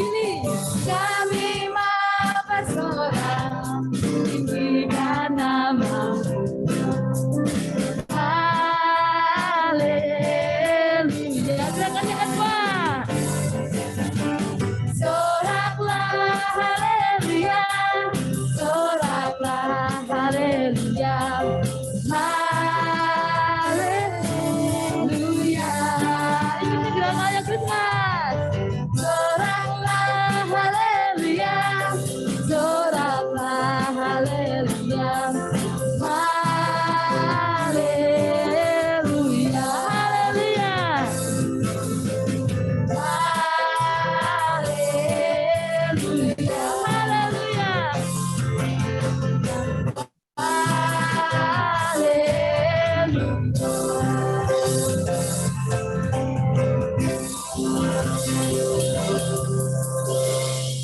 Billy. Kami mau bersorak, tinggikan nama-Mu. Haleluya. Silakan yang kedua. Soraklah haleluya, soraklah haleluya, haleluya. Ini kita bilang layak Christmas. Soraklah haleluya, soraklah haleluya, haleluya, haleluya.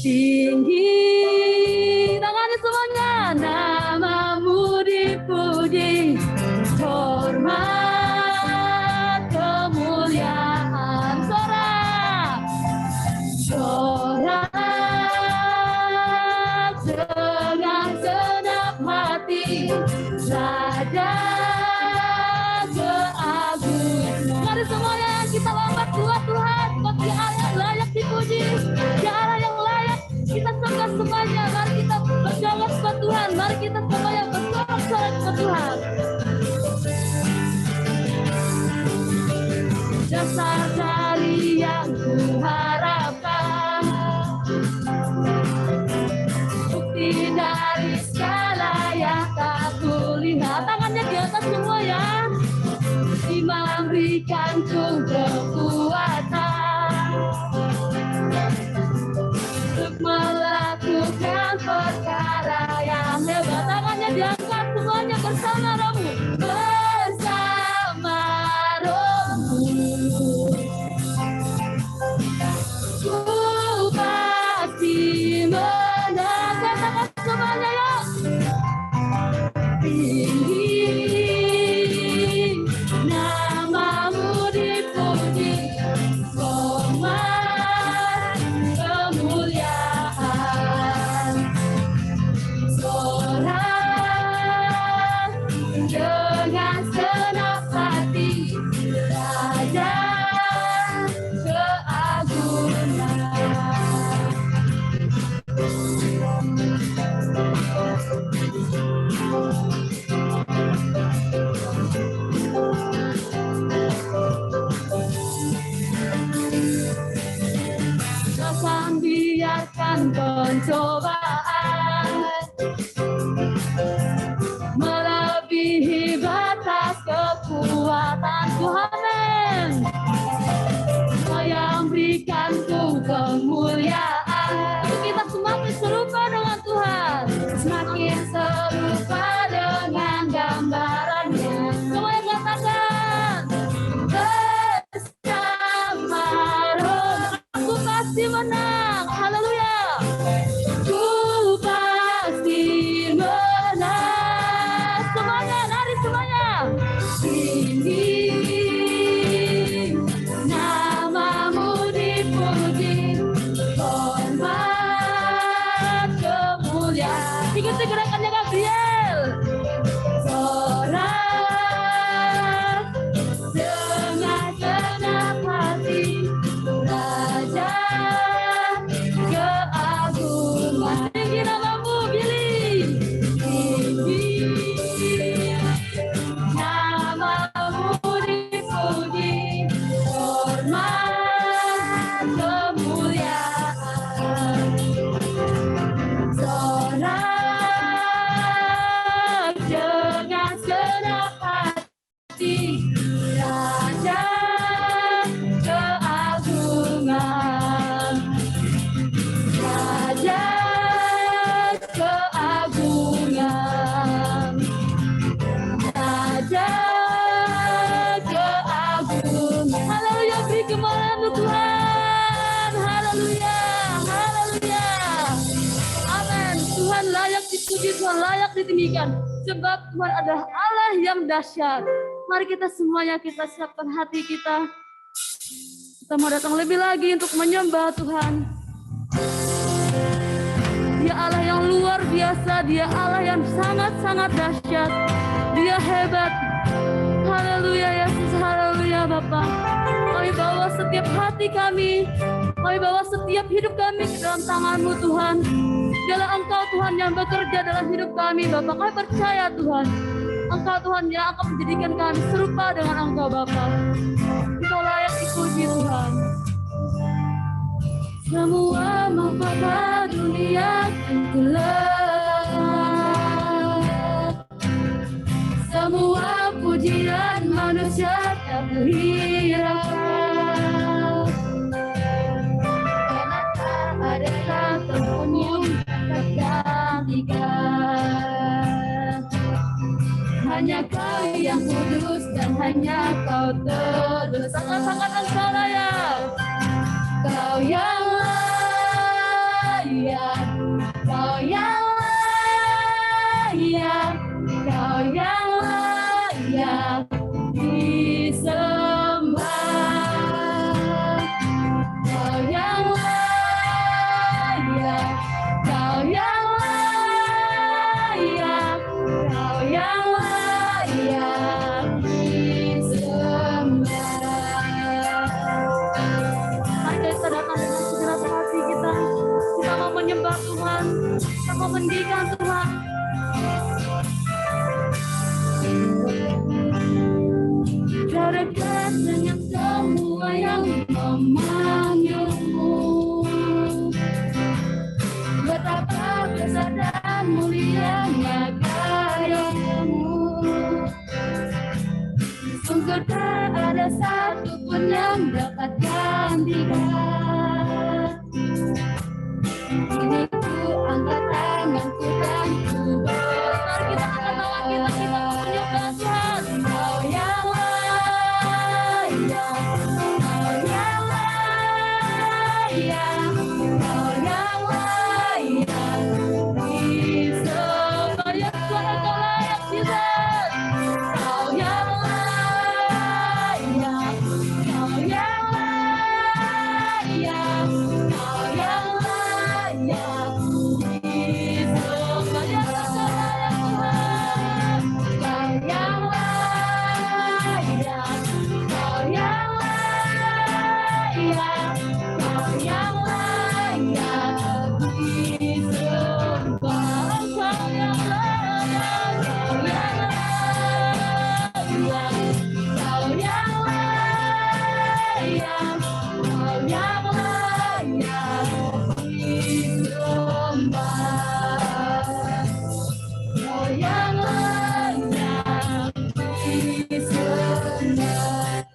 Tinggi tangannya semuanya, nama-Mu dipuji, hormat kemuliaan. Sorak, sorak dengan senap hati, Raja keagungan. Mari semuanya kita lompat buat Tuhan, buat Dia Allah yang layak dipuji, Dia Allah yang layak kita sembah semuanya. Mari kita bersorak buat Tuhan, mari kita semuanya bersorak-sorak buat Tuhan. Dasar dari yang kuharapkan, bukti dari segala yang tak kulihat. Tangannya di atas semua ya. Memberikanku kekuatan untuk melakukan perkara yang hebat. Tangannya diangkat semuanya bersama Rohmu, bersama Rohmu. Ku pasti menang. Katakan semuanya yuk. Tinggi nama-Mu dipuji, hormat kemuliaan. Sorak dengan senap hati, Raja keagungan. Jangan biarkan pencobaan melebihi batas kekuatanku. Amin. Yang berikanku kemuliaan. Kita semakin serupa dengan Tuhan, semakin serupa dengan gambarannya. Semuanya katakan, bersama Roh aku pasti menang. Haleluya. Ku pasti menang. Semuanya, lari semuanya. Tinggi nama-Mu dipuji, hormat kemuliaan. Ikuti gerakannya Gabriel. Sorak dengan senap hati, Raja keagungan. Tinggi nama-Mu, Billy. Tinggi nama-Mu dipuji, hormat kemuliaan. Sorak dengan senap hati, Raja keagungan. Raja keagungan. Raja keagungan. Haleluya, beri kemuliaan untuk Tuhan. Haleluya, haleluya. Amin. Tuhan layak dipuji, Tuhan layak ditinggikan. Sebab Tuhan adalah Allah yang dahsyat. Mari kita semuanya kita siapkan hati kita. Kita mau datang lebih lagi untuk menyembah Tuhan. biasa, Dia Allah yang sangat-sangat dahsyat. Dia hebat. Haleluya Yesus, haleluya Bapa. Kami bawa setiap hati kami bawa setiap hidup kami ke dalam tangan-Mu Tuhan. Biarlah Engkau Tuhan yang bekerja dalam hidup kami Bapa. Kami percaya Tuhan, Engkau Tuhan yang akan menjadikan kami serupa dengan Engkau Bapa. Engkau layak dipuji Tuhan. Semua mahkota dunia tenggelam, semua pujian manusia tak terhiraukan, karena tak ada satupun yang dapat gantikan. Hanya Kau yang kudus dan hanya Kau terus. Sangat-sangat Engkau layak. Kau yang layak, Kau yang layak, Kau yang layak disembah. Kau yang layak, Kau yang layak, Kau yang layak disembah. Mari kita datang dengan segenap hati kita. Kita mau menyembah Tuhan, kita mau meninggikan Tuhan. Dekat dengan semua yang memanggilmu, betapa besar dan mulianya karya-Mu. Sungguh tak ada satupun yang dapat gantikan. Kini ku angkat tanganku dan ku berdoa. Kita angkat tangan kita menyembah Tuhan. Kau yang layak, Kau yang layak, Kau yang layak disembah. Ya Tuhan, Engkau layak disembah. Kau yang layak, Kau yang layak, Kau yang layak disembah. Ya Tuhan, Kau yang layak, Kau yang layak, Kau yang layak disembah. Kau yang layak, Kau yang layak, Kau yang layak, Kau yang layak disembah. Kau yang layak disembah.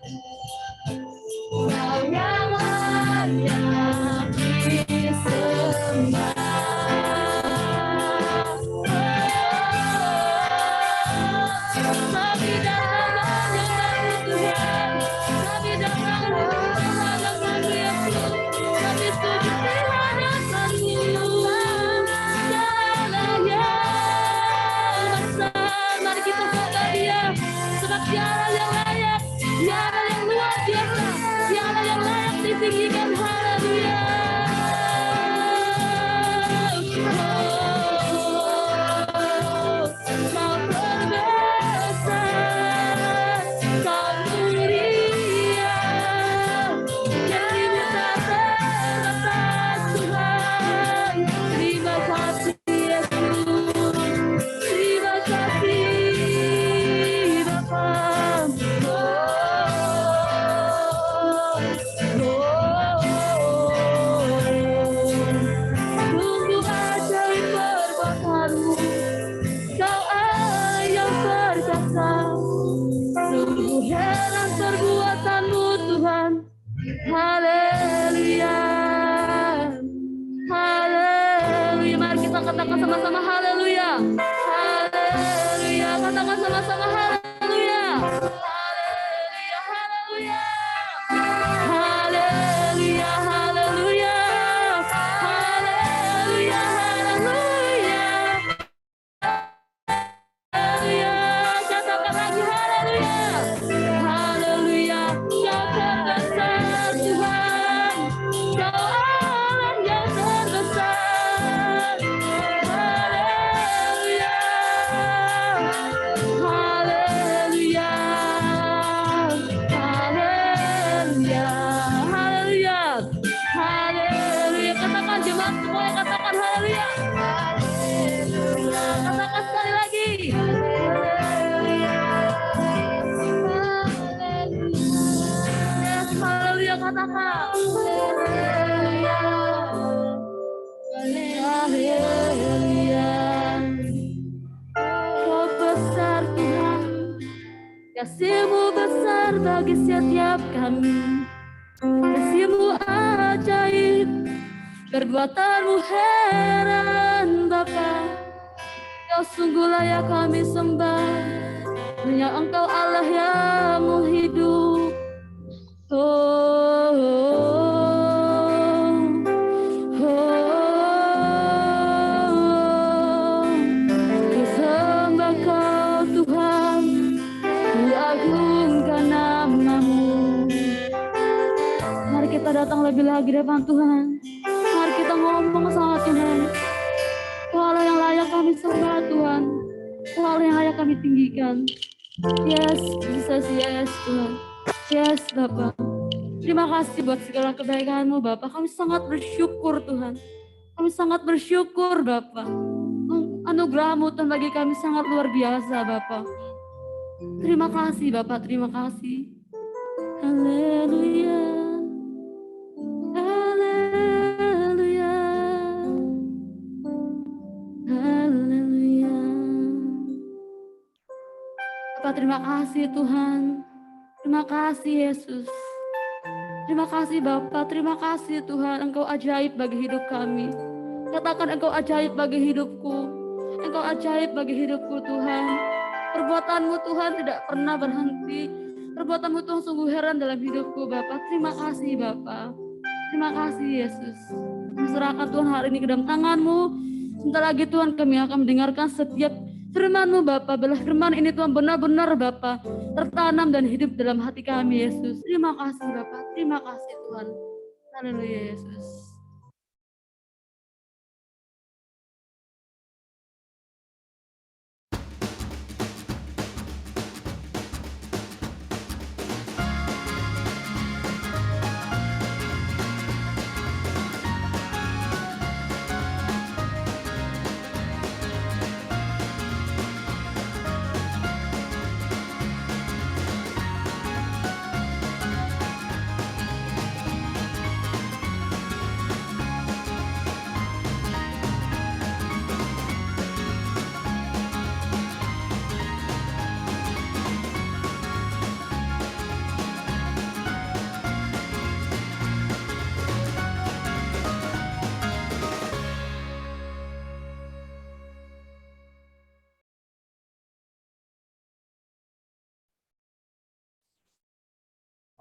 Kau yang layak disembah. Kami datang menyembah Tuhan. Kami datang menghadap-Mu Yesus. Kami sujud di hadapan-Mu. Dialah yang besar. Mari kita sembah Dia. Sebab Dialah yang layak, Dialah yang luar biasa, Dialah yang layak ditinggikan. Haleluya. Kau terbesar, Kau mulia, dirimu tak terbatas Tuhan. Terima kasih Yesus, terima kasih Bapa. Sungguh ajaib perbuatan-Mu, Kau Allah yang perkasa. Sungguh heran perbuatan-Mu Tuhan. Haleluya, haleluya. Mari kita katakan sama-sama haleluya, haleluya. Katakan sama-sama haleluya, haleluya, haleluya. Haleluya, haleluya, haleluya, haleluya. Haleluya, katakan lagi haleluya. Haleluya, Kau terbesar Tuhan. Kau Allah yang terbesar. Haleluya. semuanya katakan haleluya. Katakan sekali lagi. Yes, haleluya katakan. Haleluya. Kau besar Tuhan, kasih-Mu besar bagi setiap kami. Kasih-Mu ajaib, perbuatan-Mu heran Bapa. Kau sungguh layak kami sembah, hanya Engkau Allah yang menghidup. Oh, oh, oh, oh. Ku sembah Kau Tuhan, ku agungkan nama-Mu. Mari kita datang lebih lagi depan Tuhan. Mari kita ngomong sama Tuhan. Kau Allah yang layak kami sembah Tuhan. Kau Allah yang layak kami tinggikan. Yes, Jesus, yes Tuhan. Yes Bapak. Terima kasih buat segala kebaikan-Mu Bapak. Kami sangat bersyukur Tuhan. Kami sangat bersyukur Bapak. Anugerah-Mu Tuhan bagi kami sangat luar biasa Bapak. Terima kasih Bapak, terima kasih. Haleluya. Haleluya. Haleluya. Bapak terima kasih Tuhan. Terima kasih Yesus. Terima kasih Bapak, terima kasih Tuhan. Engkau ajaib bagi hidup kami. Katakan Engkau ajaib bagi hidupku. Engkau ajaib bagi hidupku Tuhan. Perbuatan-Mu Tuhan tidak pernah berhenti. Perbuatan-Mu Tuhan sungguh heran dalam hidupku Bapak. Terima kasih Bapak. Terima kasih Yesus. Kami serahkan Tuhan hari ini ke dalam tangan-Mu. Sebentar lagi Tuhan kami akan mendengarkan setiap firman-Mu Bapa. Belah firman ini Tuhan benar-benar Bapa tertanam dan hidup dalam hati kami Yesus. Terima kasih Bapa. Terima kasih Tuhan. Haleluya Yesus.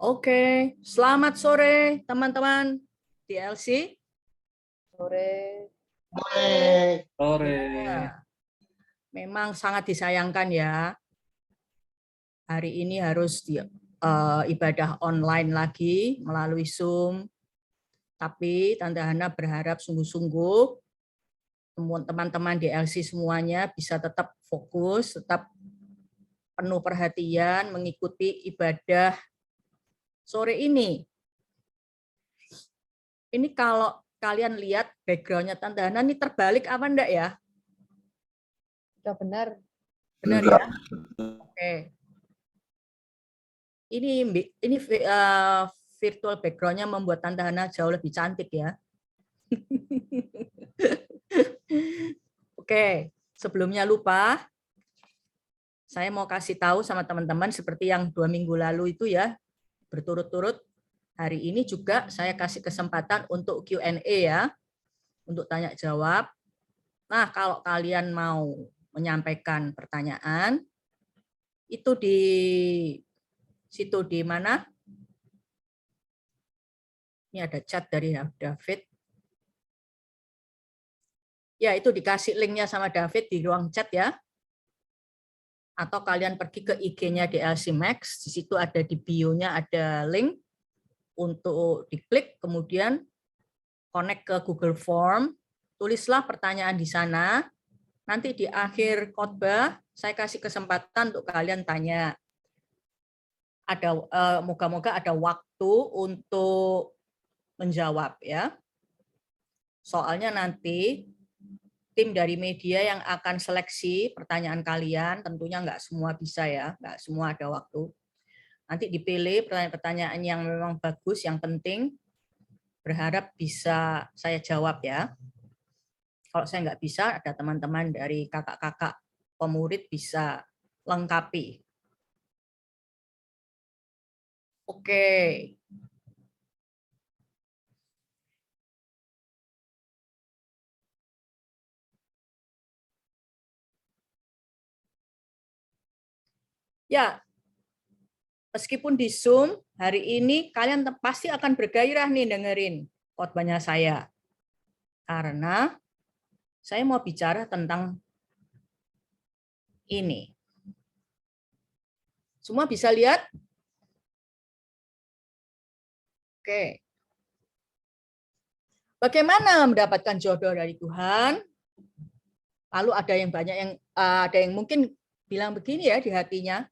Oke, selamat sore teman-teman DLC. Sore. Sore. Ya, memang sangat disayangkan ya. Hari ini harus ibadah online lagi melalui Zoom. Tapi Tante Hana berharap sungguh-sungguh teman-teman DLC semuanya bisa tetap fokus, tetap penuh perhatian mengikuti ibadah sore ini. Ini kalau kalian lihat background-nya Tante Hana ini terbalik apa enggak ya? Sudah benar. Benar ya? Oke. Ini virtual background-nya membuat Tante Hana jauh lebih cantik ya. Oke, sebelumnya lupa, saya mau kasih tahu sama teman-teman seperti yang 2 minggu lalu itu ya, berturut-turut. Hari ini juga saya kasih kesempatan untuk Q&A ya, untuk tanya jawab. Nah, kalau kalian mau menyampaikan pertanyaan, itu di situ di mana? Ini ada chat dari David. Ya, itu dikasih linknya sama David di ruang chat ya. Atau kalian pergi ke IG-nya DLC Max, di situ ada di bio-nya ada link untuk diklik, kemudian connect ke Google Form, tulislah pertanyaan di sana. Nanti di akhir khotbah saya kasih kesempatan untuk kalian tanya. Ada moga-moga ada waktu untuk menjawab ya. Soalnya nanti tim dari media yang akan seleksi pertanyaan kalian, tentunya nggak semua bisa ya, nggak semua ada waktu. Nanti dipilih pertanyaan-pertanyaan yang memang bagus, yang penting, berharap bisa saya jawab ya. Kalau saya nggak bisa, ada teman-teman dari kakak-kakak pemurid bisa lengkapi. Oke. Ya, meskipun di Zoom, hari ini kalian pasti akan bergairah nih dengerin khotbahnya saya. Karena saya mau bicara tentang ini. Semua bisa lihat? Oke. Bagaimana mendapatkan jodoh dari Tuhan? Lalu ada yang mungkin bilang begini ya di hatinya,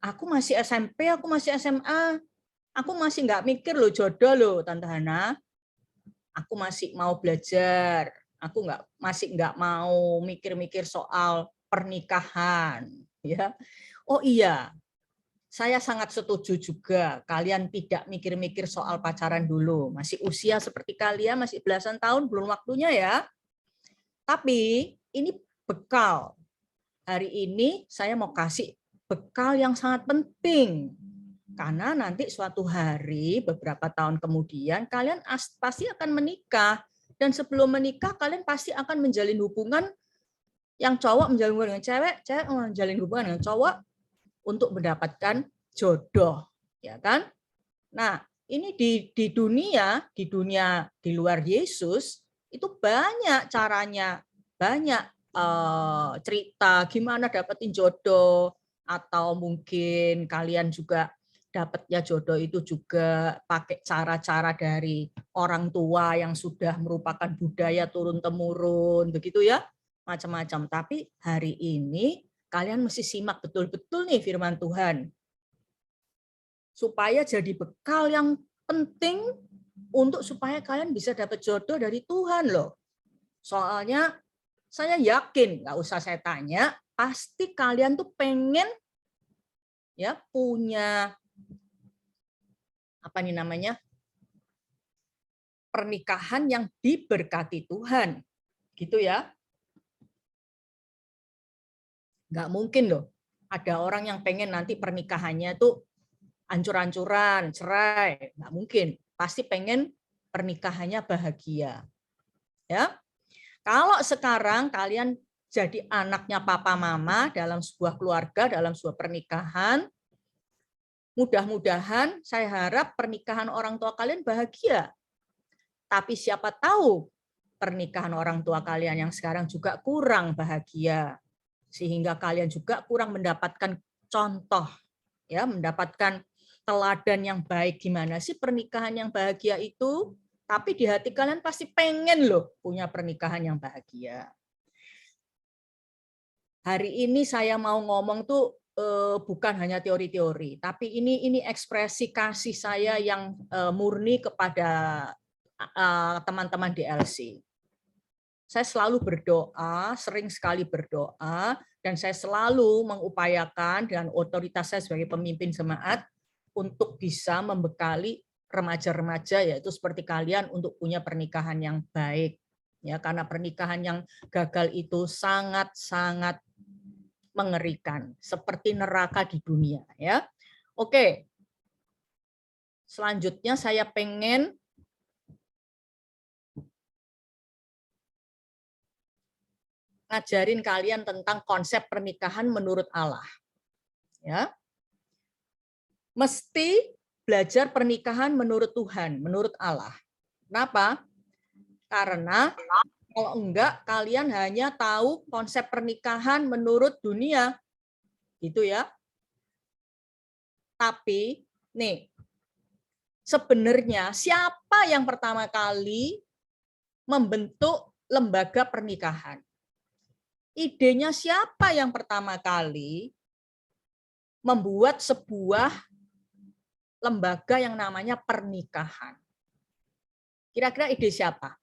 aku masih SMP, aku masih SMA, aku masih nggak mikir loh jodoh loh, Tante Hana. Aku masih mau belajar, aku masih nggak mau mikir-mikir soal pernikahan, ya. Oh iya, saya sangat setuju juga. Kalian tidak mikir-mikir soal pacaran dulu. Masih usia seperti kalian, masih belasan tahun, belum waktunya ya. Tapi ini bekal. Hari ini saya mau kasih bekal yang sangat penting. Karena nanti suatu hari, beberapa tahun kemudian, kalian pasti akan menikah. Dan sebelum menikah, kalian pasti akan menjalin hubungan, yang cowok menjalin hubungan dengan cewek, cewek menjalin hubungan dengan cowok, untuk mendapatkan jodoh, ya kan? Nah, ini di dunia di luar Yesus itu banyak caranya, banyak cerita gimana dapetin jodoh, atau mungkin kalian juga dapatnya jodoh itu juga pakai cara-cara dari orang tua yang sudah merupakan budaya turun temurun, begitu ya, macam-macam. Tapi hari ini kalian mesti simak betul-betul nih firman Tuhan, supaya jadi bekal yang penting untuk supaya kalian bisa dapat jodoh dari Tuhan loh. Soalnya saya yakin, nggak usah saya tanya, pasti kalian tuh pengen ya punya apa nih namanya, pernikahan yang diberkati Tuhan, gitu ya. Nggak mungkin loh ada orang yang pengen nanti pernikahannya tuh ancur-ancuran, cerai, nggak mungkin. Pasti pengen pernikahannya bahagia. Ya. Kalau sekarang kalian jadi anaknya papa mama dalam sebuah keluarga, dalam sebuah pernikahan, mudah-mudahan saya harap pernikahan orang tua kalian bahagia. Tapi siapa tahu pernikahan orang tua kalian yang sekarang juga kurang bahagia, sehingga kalian juga kurang mendapatkan contoh, ya, mendapatkan teladan yang baik. Gimana sih pernikahan yang bahagia itu? Tapi di hati kalian pasti pengen loh punya pernikahan yang bahagia. Hari ini saya mau ngomong tuh bukan hanya teori-teori, tapi ini ekspresi kasih saya yang murni kepada teman-teman DLC. Saya selalu berdoa, sering sekali berdoa, dan saya selalu mengupayakan dengan otoritas saya sebagai pemimpin jemaat untuk bisa membekali remaja-remaja, yaitu seperti kalian, untuk punya pernikahan yang baik. Ya, karena pernikahan yang gagal itu sangat-sangat mengerikan, seperti neraka di dunia. Ya, oke. Selanjutnya saya pengen ngajarin kalian tentang konsep pernikahan menurut Allah. Ya. Mesti belajar pernikahan menurut Tuhan, menurut Allah. Kenapa? Karena kalau enggak, kalian hanya tahu konsep pernikahan menurut dunia. Gitu ya. Tapi, nih, sebenarnya siapa yang pertama kali membentuk lembaga pernikahan? Idenya siapa yang pertama kali membuat sebuah lembaga yang namanya pernikahan? Kira-kira ide siapa?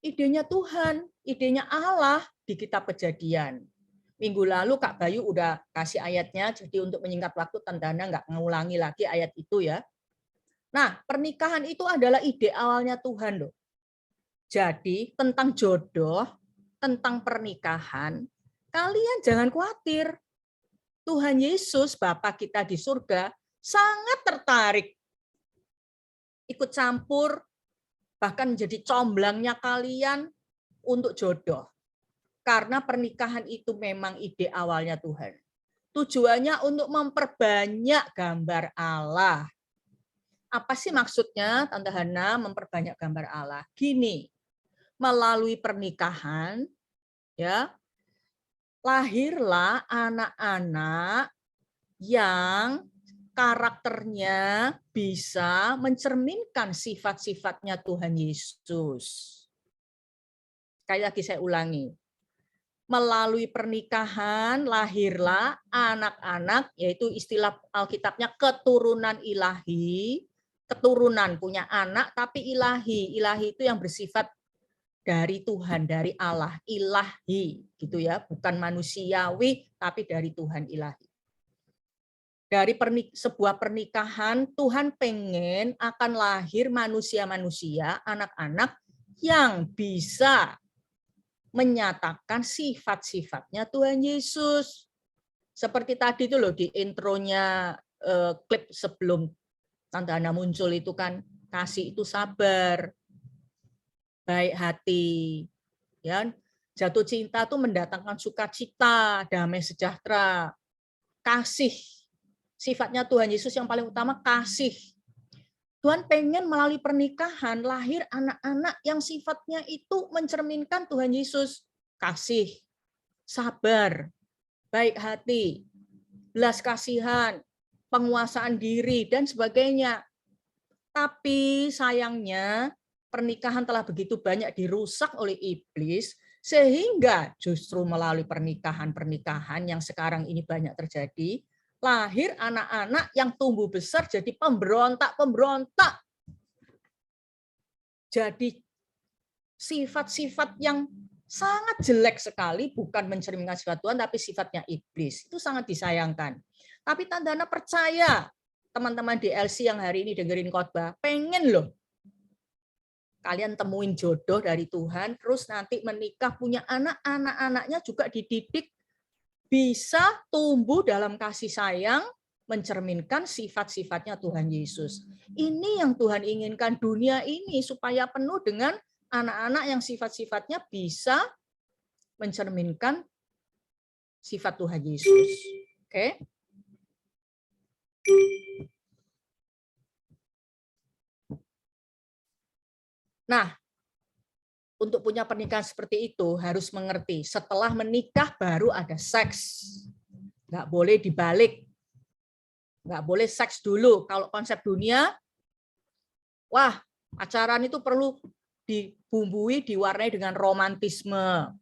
idenya Tuhan, idenya Allah di kitab Kejadian. Minggu lalu Kak Bayu udah kasih ayatnya, jadi untuk menyingkat waktu Tandana nggak mengulangi lagi ayat itu ya. Nah, pernikahan itu adalah ide awalnya Tuhan loh. Jadi tentang jodoh, tentang pernikahan, kalian jangan khawatir. Tuhan Yesus, Bapa kita di surga, sangat tertarik ikut campur, bahkan menjadi comblangnya kalian untuk jodoh. Karena pernikahan itu memang ide awalnya Tuhan. Tujuannya untuk memperbanyak gambar Allah. Apa sih maksudnya, Tante Hana, memperbanyak gambar Allah? Gini, melalui pernikahan, ya, lahirlah anak-anak yang karakternya bisa mencerminkan sifat-sifatnya Tuhan Yesus. Sekali lagi saya ulangi. Melalui pernikahan lahirlah anak-anak, yaitu istilah Alkitabnya keturunan ilahi, keturunan punya anak tapi ilahi. Ilahi itu yang bersifat dari Tuhan, dari Allah, ilahi gitu ya, bukan manusiawi tapi dari Tuhan ilahi. Dari sebuah pernikahan, Tuhan pengen akan lahir manusia-manusia, anak-anak yang bisa menyatakan sifat-sifatnya Tuhan Yesus. Seperti tadi itu loh di intronya klip sebelum Tante Hana muncul itu kan, kasih itu sabar, baik hati, ya, jatuh cinta itu mendatangkan sukacita, damai sejahtera, kasih. Sifatnya Tuhan Yesus yang paling utama kasih. Tuhan pengen melalui pernikahan lahir anak-anak yang sifatnya itu mencerminkan Tuhan Yesus. Kasih, sabar, baik hati, belas kasihan, penguasaan diri, dan sebagainya. Tapi sayangnya pernikahan telah begitu banyak dirusak oleh iblis, sehingga justru melalui pernikahan-pernikahan yang sekarang ini banyak terjadi, lahir anak-anak yang tumbuh besar jadi pemberontak-pemberontak. Jadi sifat-sifat yang sangat jelek sekali, bukan mencerminkan sifat Tuhan, tapi sifatnya iblis. Itu sangat disayangkan. Tapi Tante Hana percaya, teman-teman DLC yang hari ini dengerin khotbah, pengen loh kalian temuin jodoh dari Tuhan, terus nanti menikah, punya anak-anaknya juga dididik bisa tumbuh dalam kasih sayang, mencerminkan sifat-sifatnya Tuhan Yesus. Ini yang Tuhan inginkan dunia ini, supaya penuh dengan anak-anak yang sifat-sifatnya bisa mencerminkan sifat Tuhan Yesus. Oke? Nah, untuk punya pernikahan seperti itu harus mengerti, setelah menikah baru ada seks. Nggak boleh dibalik. Nggak boleh seks dulu. Kalau konsep dunia, wah, pacaran itu perlu dibumbui, diwarnai dengan romantisme.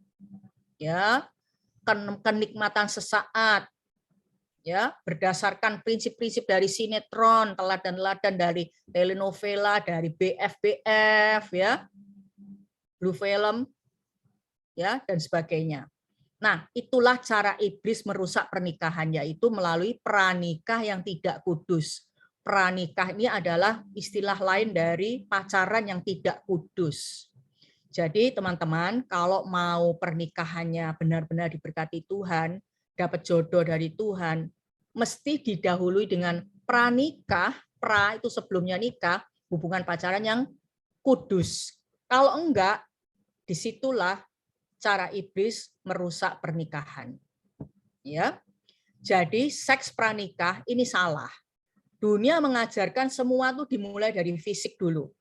Ya, kenikmatan sesaat. Ya, berdasarkan prinsip-prinsip dari sinetron, teladan-teladan dari telenovela, dari BF, ya. Blue film, ya, dan sebagainya. Nah, itulah cara iblis merusak pernikahan, yaitu melalui pranikah yang tidak kudus. Pranikah ini adalah istilah lain dari pacaran yang tidak kudus. Jadi teman-teman, kalau mau pernikahannya benar-benar diberkati Tuhan, dapat jodoh dari Tuhan, mesti didahului dengan pranikah, pra itu sebelumnya nikah, hubungan pacaran yang kudus. Kalau enggak, disitulah cara iblis merusak pernikahan. Ya, jadi seks pranikah ini salah. Dunia mengajarkan semua itu dimulai dari fisik dulu.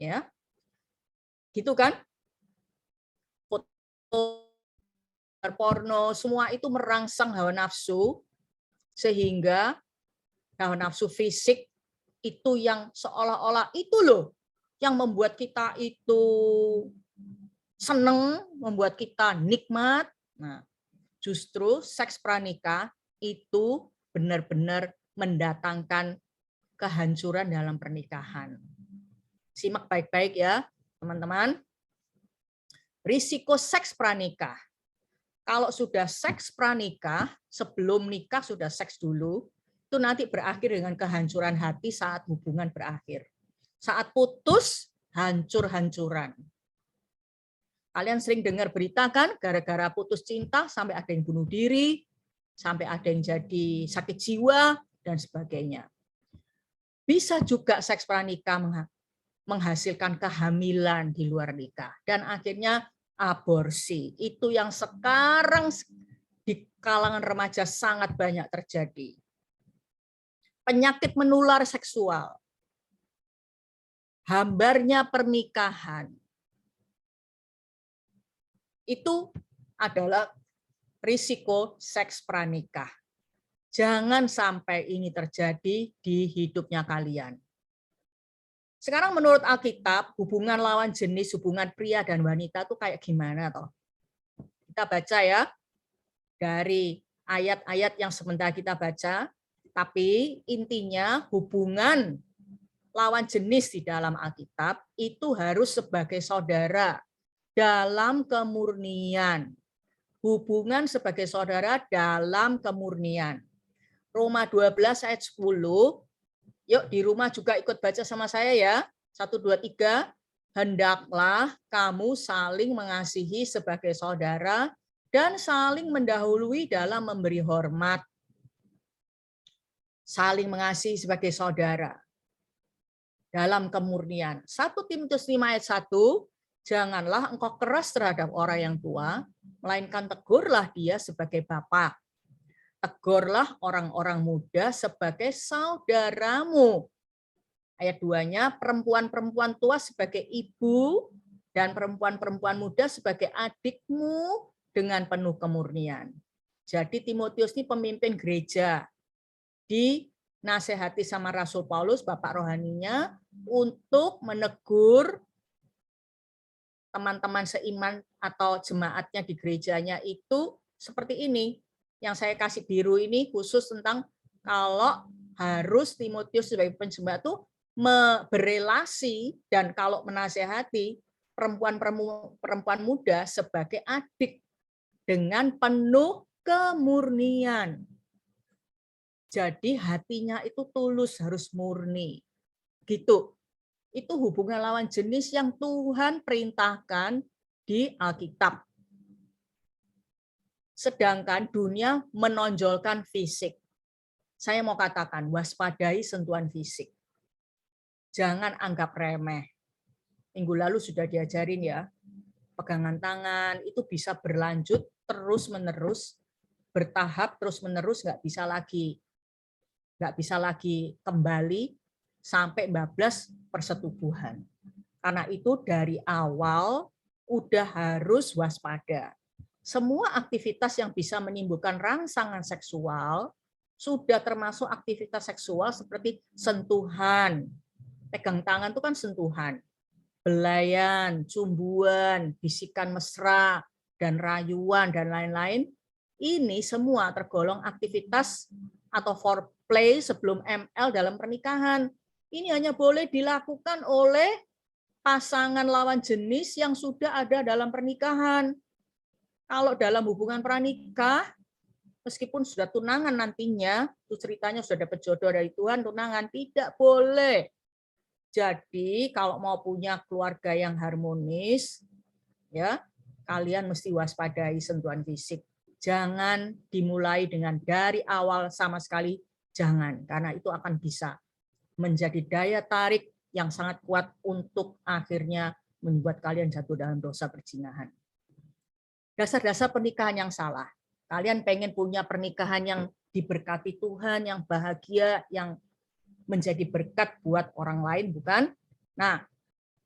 Ya, gitu kan? Foto, porno, semua itu merangsang hawa nafsu, sehingga hawa nafsu fisik itu yang seolah-olah itu loh yang membuat kita itu seneng, membuat kita nikmat. Nah, justru seks pranikah itu benar-benar mendatangkan kehancuran dalam pernikahan. Simak baik-baik ya, teman-teman. Risiko seks pranikah. Kalau sudah seks pranikah, sebelum nikah sudah seks dulu, itu nanti berakhir dengan kehancuran hati saat hubungan berakhir. Saat putus, hancur-hancuran. Kalian sering dengar berita kan, gara-gara putus cinta sampai ada yang bunuh diri, sampai ada yang jadi sakit jiwa, dan sebagainya. Bisa juga seks pranikah menghasilkan kehamilan di luar nikah. Dan akhirnya aborsi. Itu yang sekarang di kalangan remaja sangat banyak terjadi. Penyakit menular seksual. Hambarnya pernikahan. Itu adalah risiko seks pranikah. Jangan sampai ini terjadi di hidupnya kalian. Sekarang menurut Alkitab, hubungan lawan jenis, hubungan pria dan wanita itu kayak gimana toh? Kita baca ya, dari ayat-ayat yang sebentar kita baca, tapi intinya hubungan lawan jenis di dalam Alkitab itu harus sebagai saudara dalam kemurnian. Hubungan sebagai saudara dalam kemurnian. Roma 12 ayat 10. Yuk di rumah juga ikut baca sama saya ya. 1, 2, 3. Hendaklah kamu saling mengasihi sebagai saudara dan saling mendahului dalam memberi hormat. Saling mengasihi sebagai saudara dalam kemurnian. 1 Timotius 5 ayat 1. Janganlah engkau keras terhadap orang yang tua, melainkan tegurlah dia sebagai bapak. Tegurlah orang-orang muda sebagai saudaramu. Ayat 2-nya, perempuan-perempuan tua sebagai ibu dan perempuan-perempuan muda sebagai adikmu dengan penuh kemurnian. Jadi Timotius ini pemimpin gereja. Dinasehati sama Rasul Paulus, bapak rohaninya, untuk menegur teman-teman seiman atau jemaatnya di gerejanya itu seperti ini. Yang saya kasih biru ini khusus tentang kalau harus Timotius sebagai penjemaat itu berelasi dan kalau menasehati perempuan muda sebagai adik dengan penuh kemurnian. Jadi hatinya itu tulus, harus murni. Gitu. Itu hubungan lawan jenis yang Tuhan perintahkan di Alkitab. Sedangkan dunia menonjolkan fisik. Saya mau katakan, waspadai sentuhan fisik. Jangan anggap remeh. Minggu lalu sudah diajarin ya, pegangan tangan itu bisa berlanjut terus-menerus, bertahap terus-menerus, nggak bisa lagi kembali sampai bablas persetubuhan. Karena itu dari awal udah harus waspada. Semua aktivitas yang bisa menimbulkan rangsangan seksual sudah termasuk aktivitas seksual seperti sentuhan. Pegang tangan itu kan sentuhan. Belayan, cumbuan, bisikan mesra, dan rayuan, dan lain-lain. Ini semua tergolong aktivitas atau foreplay sebelum ML dalam pernikahan. Ini hanya boleh dilakukan oleh pasangan lawan jenis yang sudah ada dalam pernikahan. Kalau dalam hubungan pranikah, meskipun sudah tunangan nantinya, itu ceritanya sudah dapat jodoh dari Tuhan, tunangan tidak boleh. Jadi kalau mau punya keluarga yang harmonis, ya kalian mesti waspadai sentuhan fisik. Jangan dimulai dengan dari awal sama sekali, jangan, karena itu akan bisa menjadi daya tarik yang sangat kuat untuk akhirnya membuat kalian jatuh dalam dosa perzinahan. Dasar-dasar pernikahan yang salah. Kalian pengen punya pernikahan yang diberkati Tuhan, yang bahagia, yang menjadi berkat buat orang lain, bukan? Nah,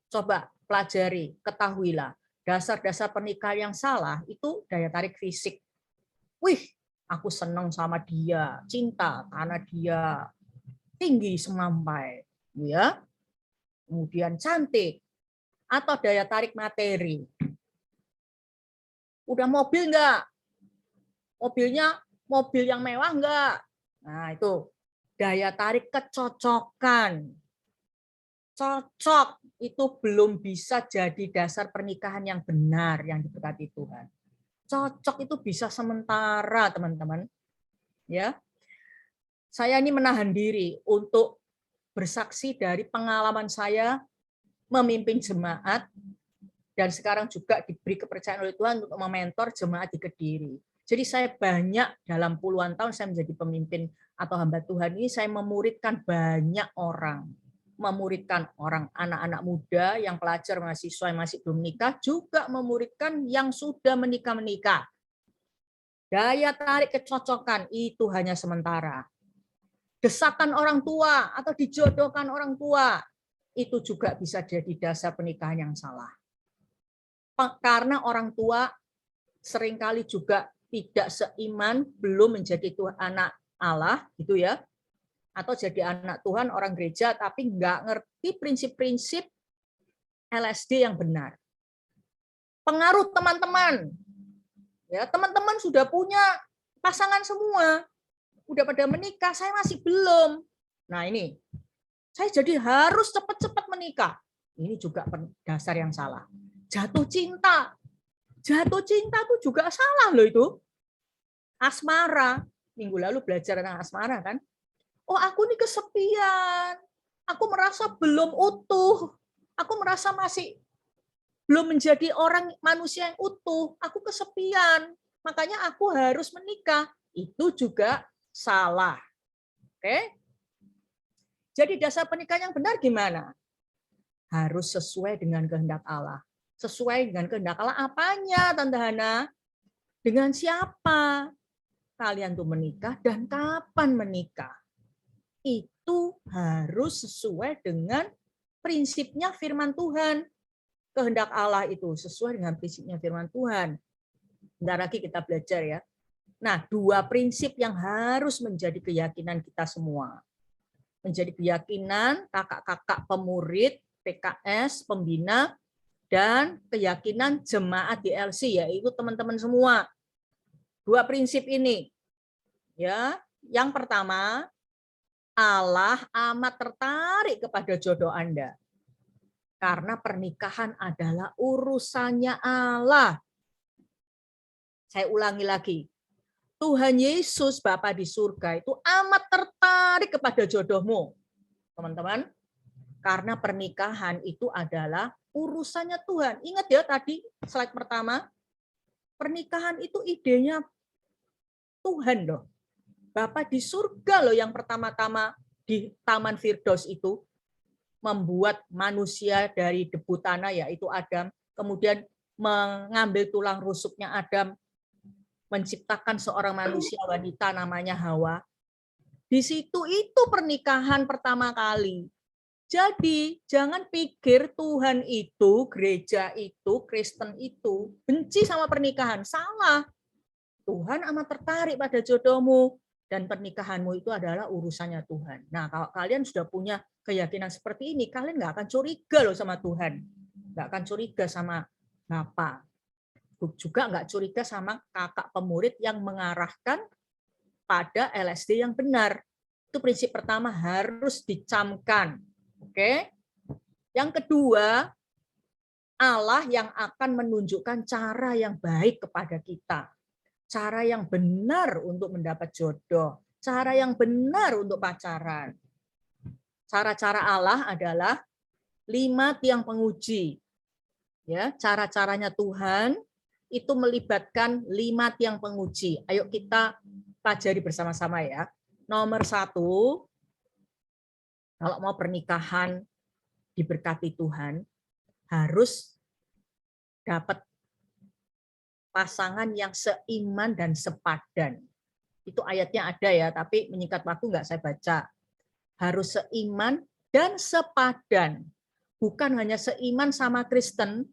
coba pelajari, ketahuilah. Dasar-dasar pernikahan yang salah itu daya tarik fisik. Wih, aku senang sama dia, cinta karena dia tinggi semampai, ya. Kemudian cantik, atau daya tarik materi. Udah mobil enggak? Mobilnya mobil yang mewah enggak? Nah, itu daya tarik kecocokan. cocok itu belum bisa jadi dasar pernikahan yang benar yang diberkati Tuhan. Cocok itu bisa sementara, teman-teman. Ya. Saya ini menahan diri untuk bersaksi dari pengalaman saya memimpin jemaat dan sekarang juga diberi kepercayaan oleh Tuhan untuk mementor jemaat di Kediri. Jadi saya banyak dalam puluhan tahun saya menjadi pemimpin atau hamba Tuhan ini, saya memuridkan banyak orang. Memuridkan orang anak-anak muda yang pelajar mahasiswa yang masih belum menikah, juga memuridkan yang sudah menikah. Daya tarik kecocokan itu hanya sementara. Desakan orang tua atau dijodohkan orang tua itu juga bisa jadi dasar pernikahan yang salah. Karena orang tua seringkali juga tidak seiman, belum menjadi Tuhan anak Allah gitu ya, atau jadi anak Tuhan orang gereja tapi nggak ngerti prinsip-prinsip LSD yang benar. Pengaruh teman-teman, ya teman-teman sudah punya pasangan semua, udah pada menikah, saya masih belum. Nah ini, saya jadi harus cepat-cepat menikah. Ini juga dasar yang salah. Jatuh cinta itu juga salah loh itu. Asmara, minggu lalu belajar tentang asmara kan. Oh aku ini kesepian, aku merasa belum utuh, aku merasa masih belum menjadi orang manusia yang utuh, aku kesepian, makanya aku harus menikah. Itu juga salah. Oke? Jadi dasar pernikahan yang benar gimana? Harus sesuai dengan kehendak Allah. Sesuai dengan kehendak Allah apanya, Tante Hana? Dengan siapa kalian tuh menikah dan kapan menikah? Itu harus sesuai dengan prinsipnya firman Tuhan. Kehendak Allah itu sesuai dengan prinsipnya firman Tuhan. Bentar lagi kita belajar ya. Nah, 2 prinsip yang harus menjadi keyakinan kita semua. Menjadi keyakinan kakak-kakak pemurid, PKS, pembina, dan keyakinan jemaat DLC, yaitu teman-teman semua. 2 prinsip ini. Ya, yang pertama, Allah amat tertarik kepada jodoh Anda. Karena pernikahan adalah urusannya Allah. Saya ulangi lagi. Tuhan Yesus Bapa di surga itu amat tertarik kepada jodohmu. Teman-teman, karena pernikahan itu adalah urusannya Tuhan. Ingat ya tadi slide pertama, pernikahan itu idenya Tuhan loh. Bapa di surga loh yang pertama-tama di Taman Firdaus itu membuat manusia dari debu tanah yaitu Adam, kemudian mengambil tulang rusuknya Adam, menciptakan seorang manusia wanita namanya Hawa. Di situ itu pernikahan pertama kali. Jadi jangan pikir Tuhan itu, gereja itu, Kristen itu benci sama pernikahan. Salah. Tuhan amat tertarik pada jodohmu dan pernikahanmu itu adalah urusannya Tuhan. Nah, kalau kalian sudah punya keyakinan seperti ini, kalian nggak akan curiga loh sama Tuhan. Nggak akan curiga sama Bapa. Juga nggak curiga sama kakak pemurid yang mengarahkan pada LSD yang benar. Itu prinsip pertama harus dicamkan. Oke? Yang kedua, Allah yang akan menunjukkan cara yang baik kepada kita. Cara yang benar untuk mendapat jodoh. Cara yang benar untuk pacaran. Cara-cara Allah adalah 5 tiang penguji. Ya, cara-caranya Tuhan itu melibatkan 5 tiang penguji. Ayo kita pelajari bersama-sama ya. Nomor 1, kalau mau pernikahan diberkati Tuhan, harus dapat pasangan yang seiman dan sepadan. Itu ayatnya ada ya, tapi menyingkat waktu nggak saya baca. Harus seiman dan sepadan. Bukan hanya seiman sama Kristen,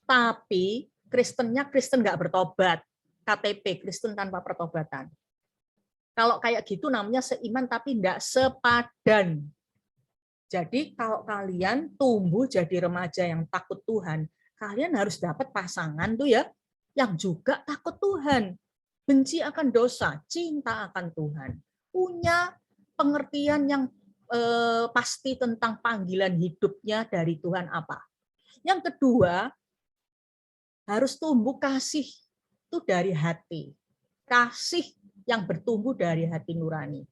tapi Kristennya Kristen nggak bertobat. KTP, Kristen tanpa pertobatan. Kalau kayak gitu namanya seiman tapi nggak sepadan. Jadi kalau kalian tumbuh jadi remaja yang takut Tuhan, kalian harus dapat pasangan tuh ya, yang juga takut Tuhan. Benci akan dosa, cinta akan Tuhan. Punya pengertian yang pasti tentang panggilan hidupnya dari Tuhan apa. Yang kedua, harus tumbuh kasih itu dari hati. Kasih yang bertumbuh dari hati nurani.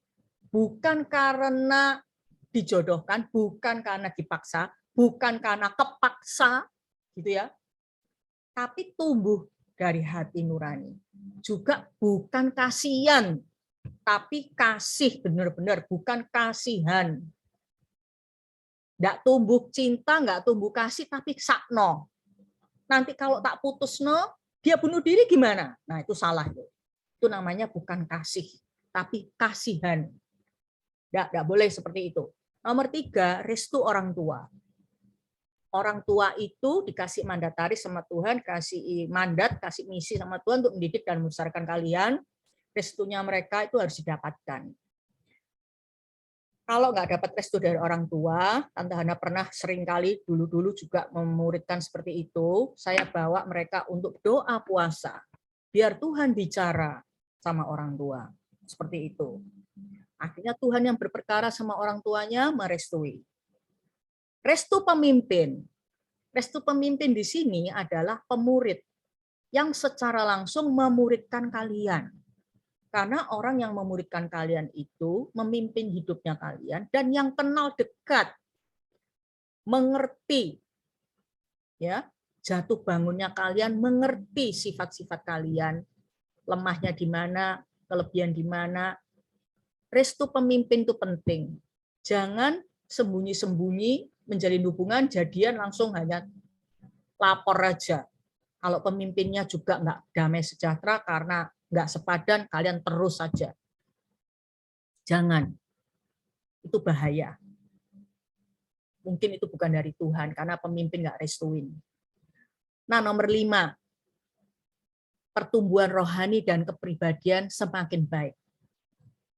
Bukan karena dijodohkan, bukan karena dipaksa, bukan karena kepaksa, gitu ya. Tapi tumbuh dari hati nurani. Juga bukan kasihan, tapi kasih benar-benar, bukan kasihan. Nggak tumbuh cinta, nggak tumbuh kasih, tapi sakno. Nanti kalau tak putus no, dia bunuh diri gimana? Nah itu salah. Itu namanya bukan kasih, tapi kasihan. Nggak boleh seperti itu. Nomor 3, restu orang tua. Orang tua itu dikasih mandataris sama Tuhan, kasih mandat, kasih misi sama Tuhan untuk mendidik dan membesarkan kalian. Restunya mereka itu harus didapatkan. Kalau nggak dapat restu dari orang tua, Tante Hana pernah seringkali dulu-dulu juga memuridkan seperti itu, saya bawa mereka untuk doa puasa. Biar Tuhan bicara sama orang tua. Seperti itu. Akhirnya Tuhan yang berperkara sama orang tuanya merestui. Restu pemimpin. Restu pemimpin di sini adalah pemurid yang secara langsung memuridkan kalian. Karena orang yang memuridkan kalian itu memimpin hidupnya kalian dan yang kenal dekat, mengerti ya, jatuh bangunnya kalian, mengerti sifat-sifat kalian, lemahnya di mana, kelebihan di mana. Restu pemimpin itu penting. Jangan sembunyi-sembunyi menjalin hubungan, jadian langsung hanya lapor aja. Kalau pemimpinnya juga nggak damai sejahtera karena nggak sepadan, kalian terus saja. Jangan. Itu bahaya. Mungkin itu bukan dari Tuhan, karena pemimpin nggak restuin. Nah, nomor 5. Pertumbuhan rohani dan kepribadian semakin baik.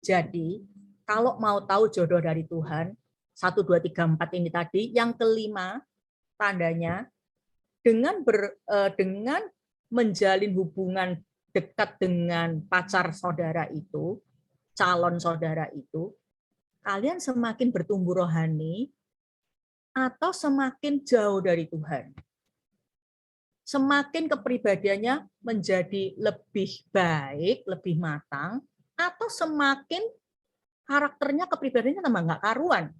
Jadi, kalau mau tahu jodoh dari Tuhan, 1, 2, 3, 4 ini tadi, yang kelima, tandanya, dengan menjalin hubungan dekat dengan pacar saudara itu, calon saudara itu, kalian semakin bertumbuh rohani atau semakin jauh dari Tuhan. Semakin kepribadiannya menjadi lebih baik, lebih matang, atau semakin karakternya, kepribadiannya tambah nggak karuan.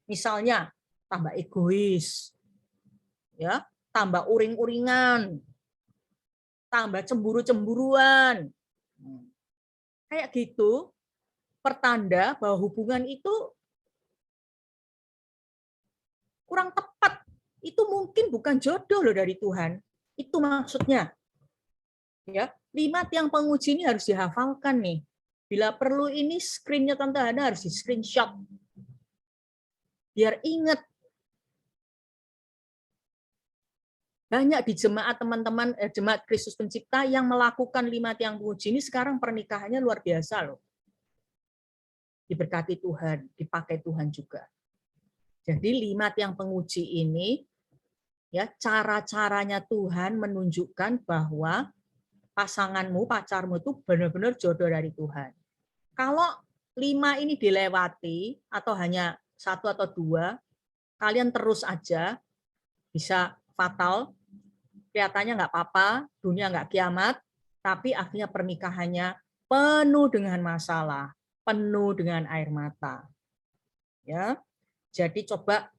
Misalnya, tambah egois, ya, tambah uring-uringan, tambah cemburu-cemburuan. Kayak gitu, pertanda bahwa hubungan itu kurang tepat. Itu mungkin bukan jodoh loh dari Tuhan. Itu maksudnya. Ya, 5 tiang penguji ini harus dihafalkan nih. Bila perlu ini screen-nya Tante Hana harus di screenshot. Biar ingat. Banyak di jemaat teman-teman, jemaat Kristus Pencipta yang melakukan 5 tiang penguji ini sekarang pernikahannya luar biasa loh. Diberkati Tuhan, dipakai Tuhan juga. Jadi 5 tiang penguji ini, ya cara-caranya Tuhan menunjukkan bahwa pasanganmu, pacarmu itu benar-benar jodoh dari Tuhan. Kalau 5 ini dilewati atau hanya 1 atau 2, kalian terus aja bisa fatal. Kelihatannya nggak apa-apa, dunia nggak kiamat, tapi akhirnya pernikahannya penuh dengan masalah, penuh dengan air mata. Ya, jadi coba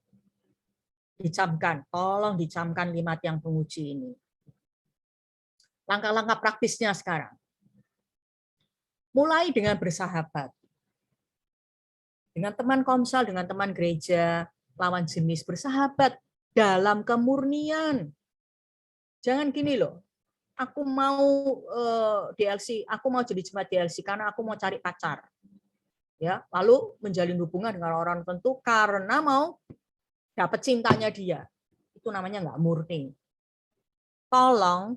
dicamkan, tolong dicamkan 5 tiang penguji ini. Langkah-langkah praktisnya sekarang. Mulai dengan bersahabat. Dengan teman komsel, dengan teman gereja, lawan jenis, bersahabat dalam kemurnian. Jangan gini loh, aku mau DLC, aku mau jadi jemaat DLC karena aku mau cari pacar. Ya, lalu menjalin hubungan dengan orang tertentu karena mau dapat cintanya dia. Itu namanya nggak murni. Tolong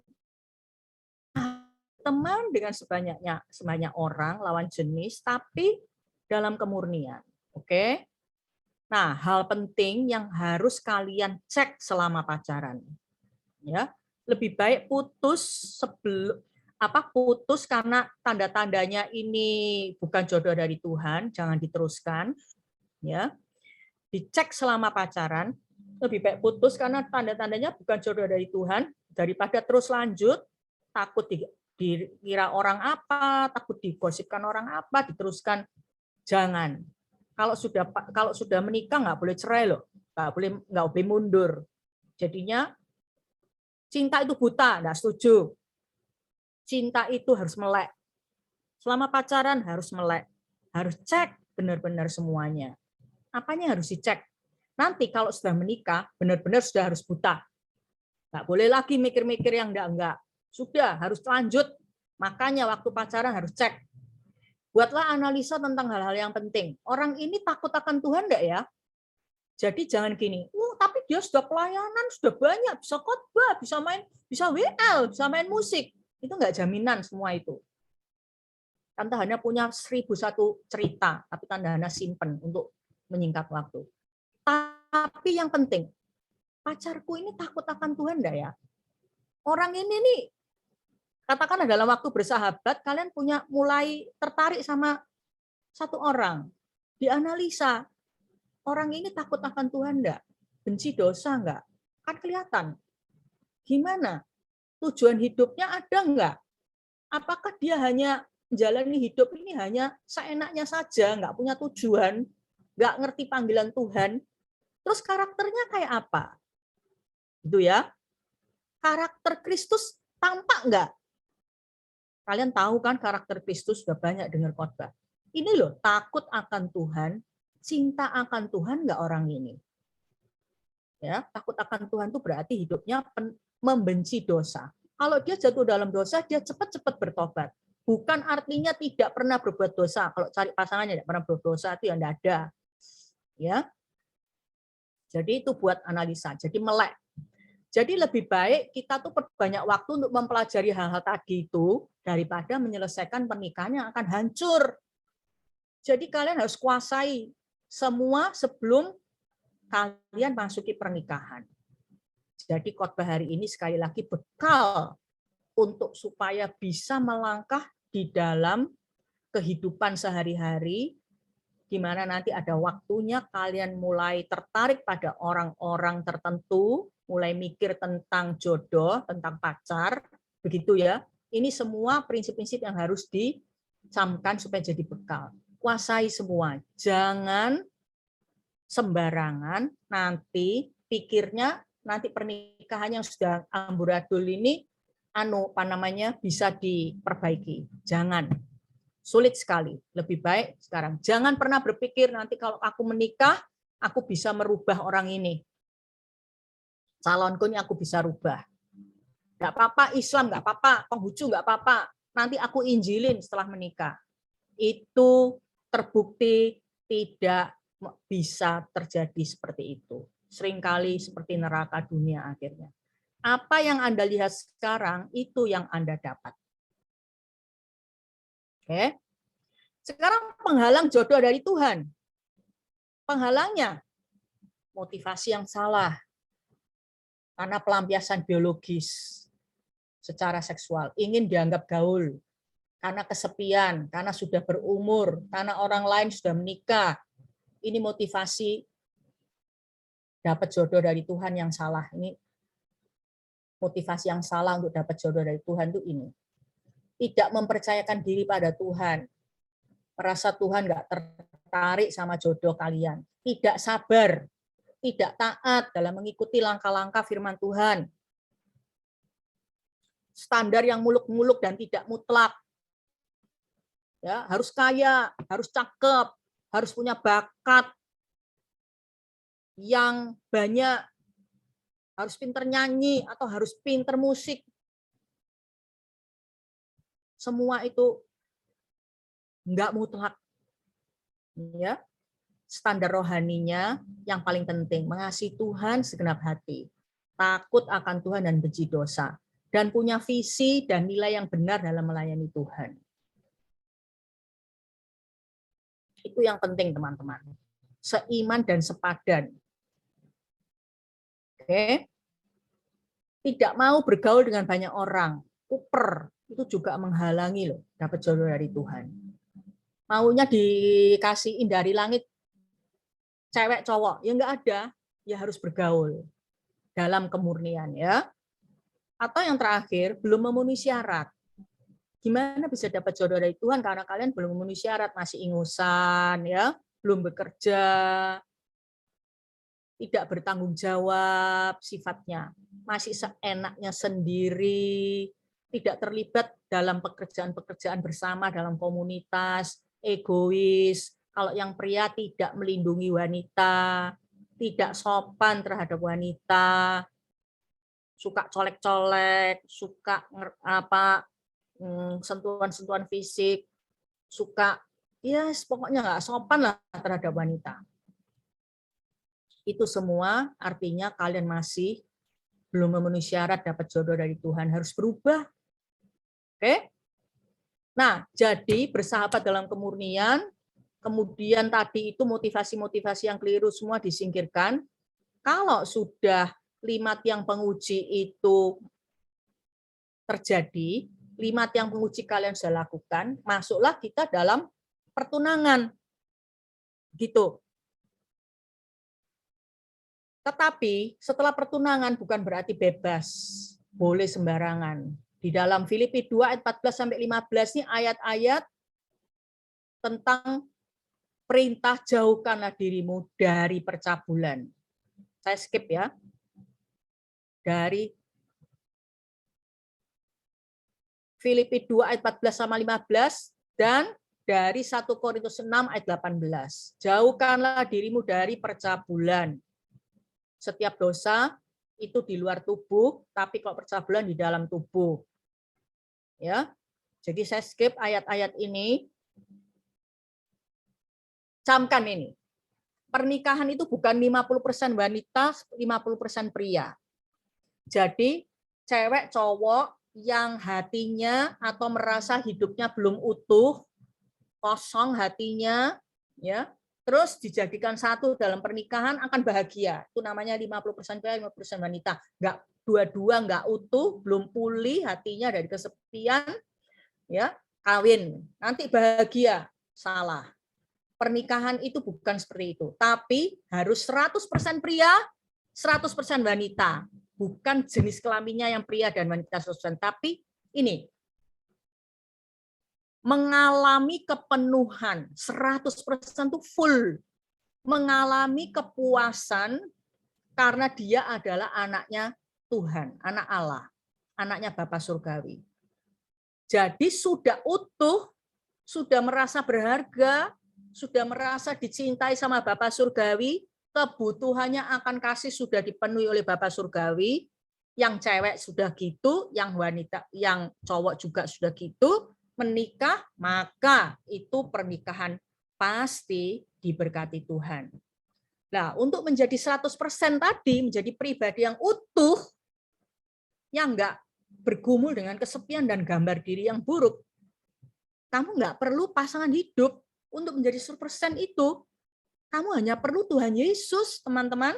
teman dengan sebanyak orang lawan jenis, tapi dalam kemurnian. Oke? Nah, hal penting yang harus kalian cek selama pacaran. Ya, lebih baik putus putus karena tanda-tandanya ini bukan jodoh dari Tuhan, jangan diteruskan. Ya, dicek selama pacaran, lebih baik putus karena tanda-tandanya bukan jodoh dari Tuhan, daripada terus lanjut, takut dikira orang apa, takut digosipkan orang apa, diteruskan. Jangan. Kalau sudah menikah nggak boleh cerai loh, nggak boleh mundur. Jadinya cinta itu buta, nggak setuju. Cinta itu harus melek. Selama pacaran harus melek, harus cek benar-benar semuanya. Apanya harus dicek. Nanti kalau sudah menikah, benar-benar sudah harus buta. Nggak boleh lagi mikir-mikir yang enggak. Sudah, harus lanjut. Makanya waktu pacaran harus cek. Buatlah analisa tentang hal-hal yang penting. Orang ini takut akan Tuhan enggak ya? Jadi jangan gini, tapi dia sudah pelayanan, sudah banyak, bisa khotbah, bisa main, bisa WL, bisa main musik. Itu enggak jaminan semua itu. Tante Hana punya 1001 cerita, tapi Tante Hana simpen untuk menyingkat waktu. Tapi yang penting, pacarku ini takut akan Tuhan enggak ya? Orang ini nih, katakanlah dalam waktu bersahabat, kalian mulai tertarik sama satu orang. Dianalisa, orang ini takut akan Tuhan enggak? Benci dosa enggak? Kan kelihatan. Gimana? Tujuan hidupnya ada enggak? Apakah dia hanya menjalani hidup ini hanya seenaknya saja, enggak punya tujuan, enggak ngerti panggilan Tuhan? Terus karakternya kayak apa? Itu ya. Karakter Kristus tampak enggak? Kalian tahu kan karakter Kristus, sudah banyak dengar khotbah. Ini loh, takut akan Tuhan, cinta akan Tuhan enggak orang ini? Ya, takut akan Tuhan itu berarti hidupnya membenci dosa. Kalau dia jatuh dalam dosa, dia cepat-cepat bertobat. Bukan artinya tidak pernah berbuat dosa. Kalau cari pasangannya tidak pernah berbuat dosa, itu yang tidak ada. Ya. Jadi itu buat analisa. Jadi melek. Jadi lebih baik kita tuh perbanyak waktu untuk mempelajari hal-hal tadi itu daripada menyelesaikan pernikahan yang akan hancur. Jadi kalian harus kuasai semua sebelum kalian masuki pernikahan. Jadi khotbah hari ini sekali lagi bekal untuk supaya bisa melangkah di dalam kehidupan sehari-hari, di mana nanti ada waktunya kalian mulai tertarik pada orang-orang tertentu, mulai mikir tentang jodoh, tentang pacar, begitu ya. Ini semua prinsip-prinsip yang harus dicamkan supaya jadi bekal. Kuasai semua, jangan sembarangan nanti pikirnya nanti pernikahan yang sudah amburadul ini bisa diperbaiki. Jangan. Sulit sekali. Lebih baik sekarang. Jangan pernah berpikir nanti kalau aku menikah, aku bisa merubah orang ini. Calonku ini aku bisa rubah. Enggak apa-apa Islam, enggak apa-apa, Konghucu enggak apa-apa. Nanti aku injilin setelah menikah. Itu terbukti tidak bisa terjadi seperti itu. Seringkali seperti neraka dunia akhirnya. Apa yang Anda lihat sekarang, itu yang Anda dapat. Oke. Sekarang penghalang jodoh dari Tuhan. Penghalangnya motivasi yang salah. Karena pelampiasan biologis secara seksual, ingin dianggap gaul. Karena kesepian, karena sudah berumur, karena orang lain sudah menikah. Ini motivasi dapat jodoh dari Tuhan yang salah. Ini motivasi yang salah untuk dapat jodoh dari Tuhan itu ini. Tidak mempercayakan diri pada Tuhan. Merasa Tuhan nggak tertarik sama jodoh kalian. Tidak sabar. Tidak taat dalam mengikuti langkah-langkah firman Tuhan. Standar yang muluk-muluk dan tidak mutlak. Ya, harus kaya, harus cakep, harus punya bakat yang banyak, harus pinter nyanyi atau harus pinter musik. Semua itu enggak mutlak. Ya. Standar rohaninya yang paling penting, mengasihi Tuhan segenap hati, takut akan Tuhan dan benci dosa, dan punya visi dan nilai yang benar dalam melayani Tuhan. Itu yang penting, teman-teman. Seiman dan sepadan. Oke. Tidak mau bergaul dengan banyak orang, kuper, itu juga menghalangi loh dapat jodoh dari Tuhan. Maunya dikasihin dari langit, cewek cowok, ya nggak ada, ya harus bergaul dalam kemurnian ya. Atau yang terakhir, belum memenuhi syarat. Gimana bisa dapat jodoh dari Tuhan karena kalian belum memenuhi syarat, masih ingusan ya, belum bekerja, tidak bertanggung jawab sifatnya, masih seenaknya sendiri, tidak terlibat dalam pekerjaan-pekerjaan bersama dalam komunitas, egois. Kalau yang pria tidak melindungi wanita, tidak sopan terhadap wanita, suka colek-colek, suka sentuhan-sentuhan fisik, suka pokoknya nggak sopan lah terhadap wanita. Itu semua artinya kalian masih belum memenuhi syarat dapat jodoh dari Tuhan, harus berubah. Oke? Nah, jadi bersahabat dalam kemurnian, kemudian tadi itu motivasi-motivasi yang keliru semua disingkirkan. Kalau sudah 5 tiang penguji itu terjadi, 5 tiang penguji kalian sudah lakukan, masuklah kita dalam pertunangan. Gitu. Tetapi setelah pertunangan bukan berarti bebas, boleh sembarangan. Di dalam Filipi 2 ayat 14-15 ini ayat-ayat tentang perintah jauhkanlah dirimu dari percabulan. Saya skip ya. Dari Filipi 2 ayat 14-15 dan dari 1 Korintus 6 ayat 18. Jauhkanlah dirimu dari percabulan. Setiap dosa itu di luar tubuh, tapi kalau percabulan di dalam tubuh. Ya. Jadi saya skip ayat-ayat ini. Camkan ini. Pernikahan itu bukan 50% wanita, 50% pria. Jadi cewek cowok yang hatinya atau merasa hidupnya belum utuh, kosong hatinya, ya, terus dijadikan satu dalam pernikahan akan bahagia. Itu namanya 50% pria, 50% wanita. Enggak dua-dua enggak utuh, belum pulih hatinya dari kesepian, ya, kawin. Nanti bahagia. Salah. Pernikahan itu bukan seperti itu, tapi harus 100% pria, 100% wanita. Bukan jenis kelaminnya yang pria dan wanita 100%, tapi ini mengalami kepenuhan 100% itu full, mengalami kepuasan karena dia adalah anaknya Tuhan, anak Allah, anaknya Bapa Surgawi. Jadi sudah utuh, sudah merasa berharga, sudah merasa dicintai sama Bapa Surgawi, kebutuhannya akan kasih sudah dipenuhi oleh Bapa Surgawi, yang cewek sudah gitu, yang wanita, yang cowok juga sudah gitu, menikah, maka itu pernikahan pasti diberkati Tuhan. Nah, untuk menjadi 100% tadi, menjadi pribadi yang utuh, yang enggak bergumul dengan kesepian dan gambar diri yang buruk, kamu enggak perlu pasangan hidup untuk menjadi 100% itu. Kamu hanya perlu Tuhan Yesus, teman-teman.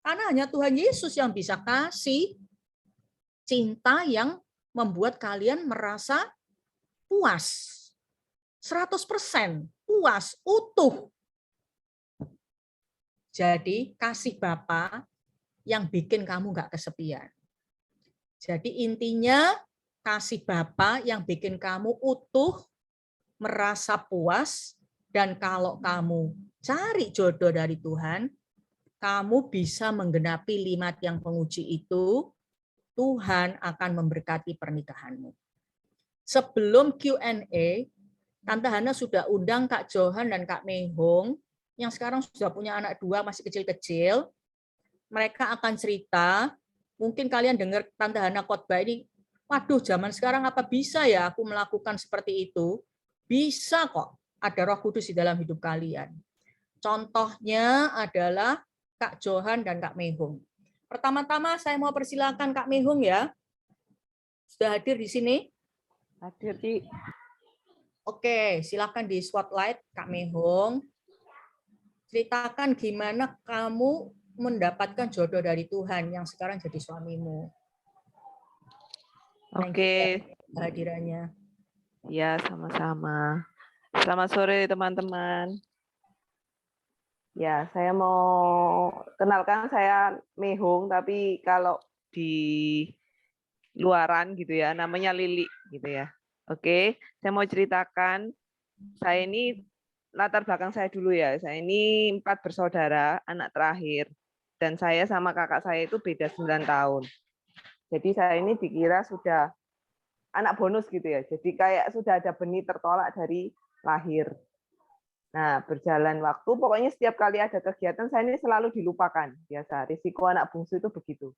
Karena hanya Tuhan Yesus yang bisa kasih cinta yang membuat kalian merasa puas. 100% puas, utuh. Jadi kasih Bapa yang bikin kamu enggak kesepian. Jadi intinya kasih Bapa yang bikin kamu utuh, merasa puas, dan kalau kamu cari jodoh dari Tuhan, kamu bisa menggenapi 5 tiang penguji itu, Tuhan akan memberkati pernikahanmu. Sebelum Q&A, Tante Hana sudah undang Kak Johan dan Kak Mehong, yang sekarang sudah punya anak 2, masih kecil-kecil. Mereka akan cerita, mungkin kalian dengar Tante Hana khotbah ini, waduh zaman sekarang apa bisa ya aku melakukan seperti itu? Bisa kok, ada Roh Kudus di dalam hidup kalian. Contohnya adalah Kak Johan dan Kak Mehong. Pertama-tama saya mau persilakan Kak Mehong ya. Sudah hadir di sini? Hadir, Ci. Oke, silakan di spotlight Kak Mehong. Ceritakan gimana kamu mendapatkan jodoh dari Tuhan yang sekarang jadi suamimu. Oke. Kehadirannya. Ya, sama-sama. Selamat sore teman-teman. Ya, saya mau kenalkan, saya Mehung, tapi kalau di luaran gitu ya, namanya Lili gitu ya. Oke, saya mau ceritakan, saya ini latar belakang saya dulu ya. Saya ini 4 bersaudara, anak terakhir. Dan saya sama kakak saya itu beda 9 tahun. Jadi saya ini dikira sudah anak bonus gitu ya. Jadi kayak sudah ada benih tertolak dari lahir. Nah, berjalan waktu, pokoknya setiap kali ada kegiatan, saya ini selalu dilupakan. Biasa, risiko anak bungsu itu begitu.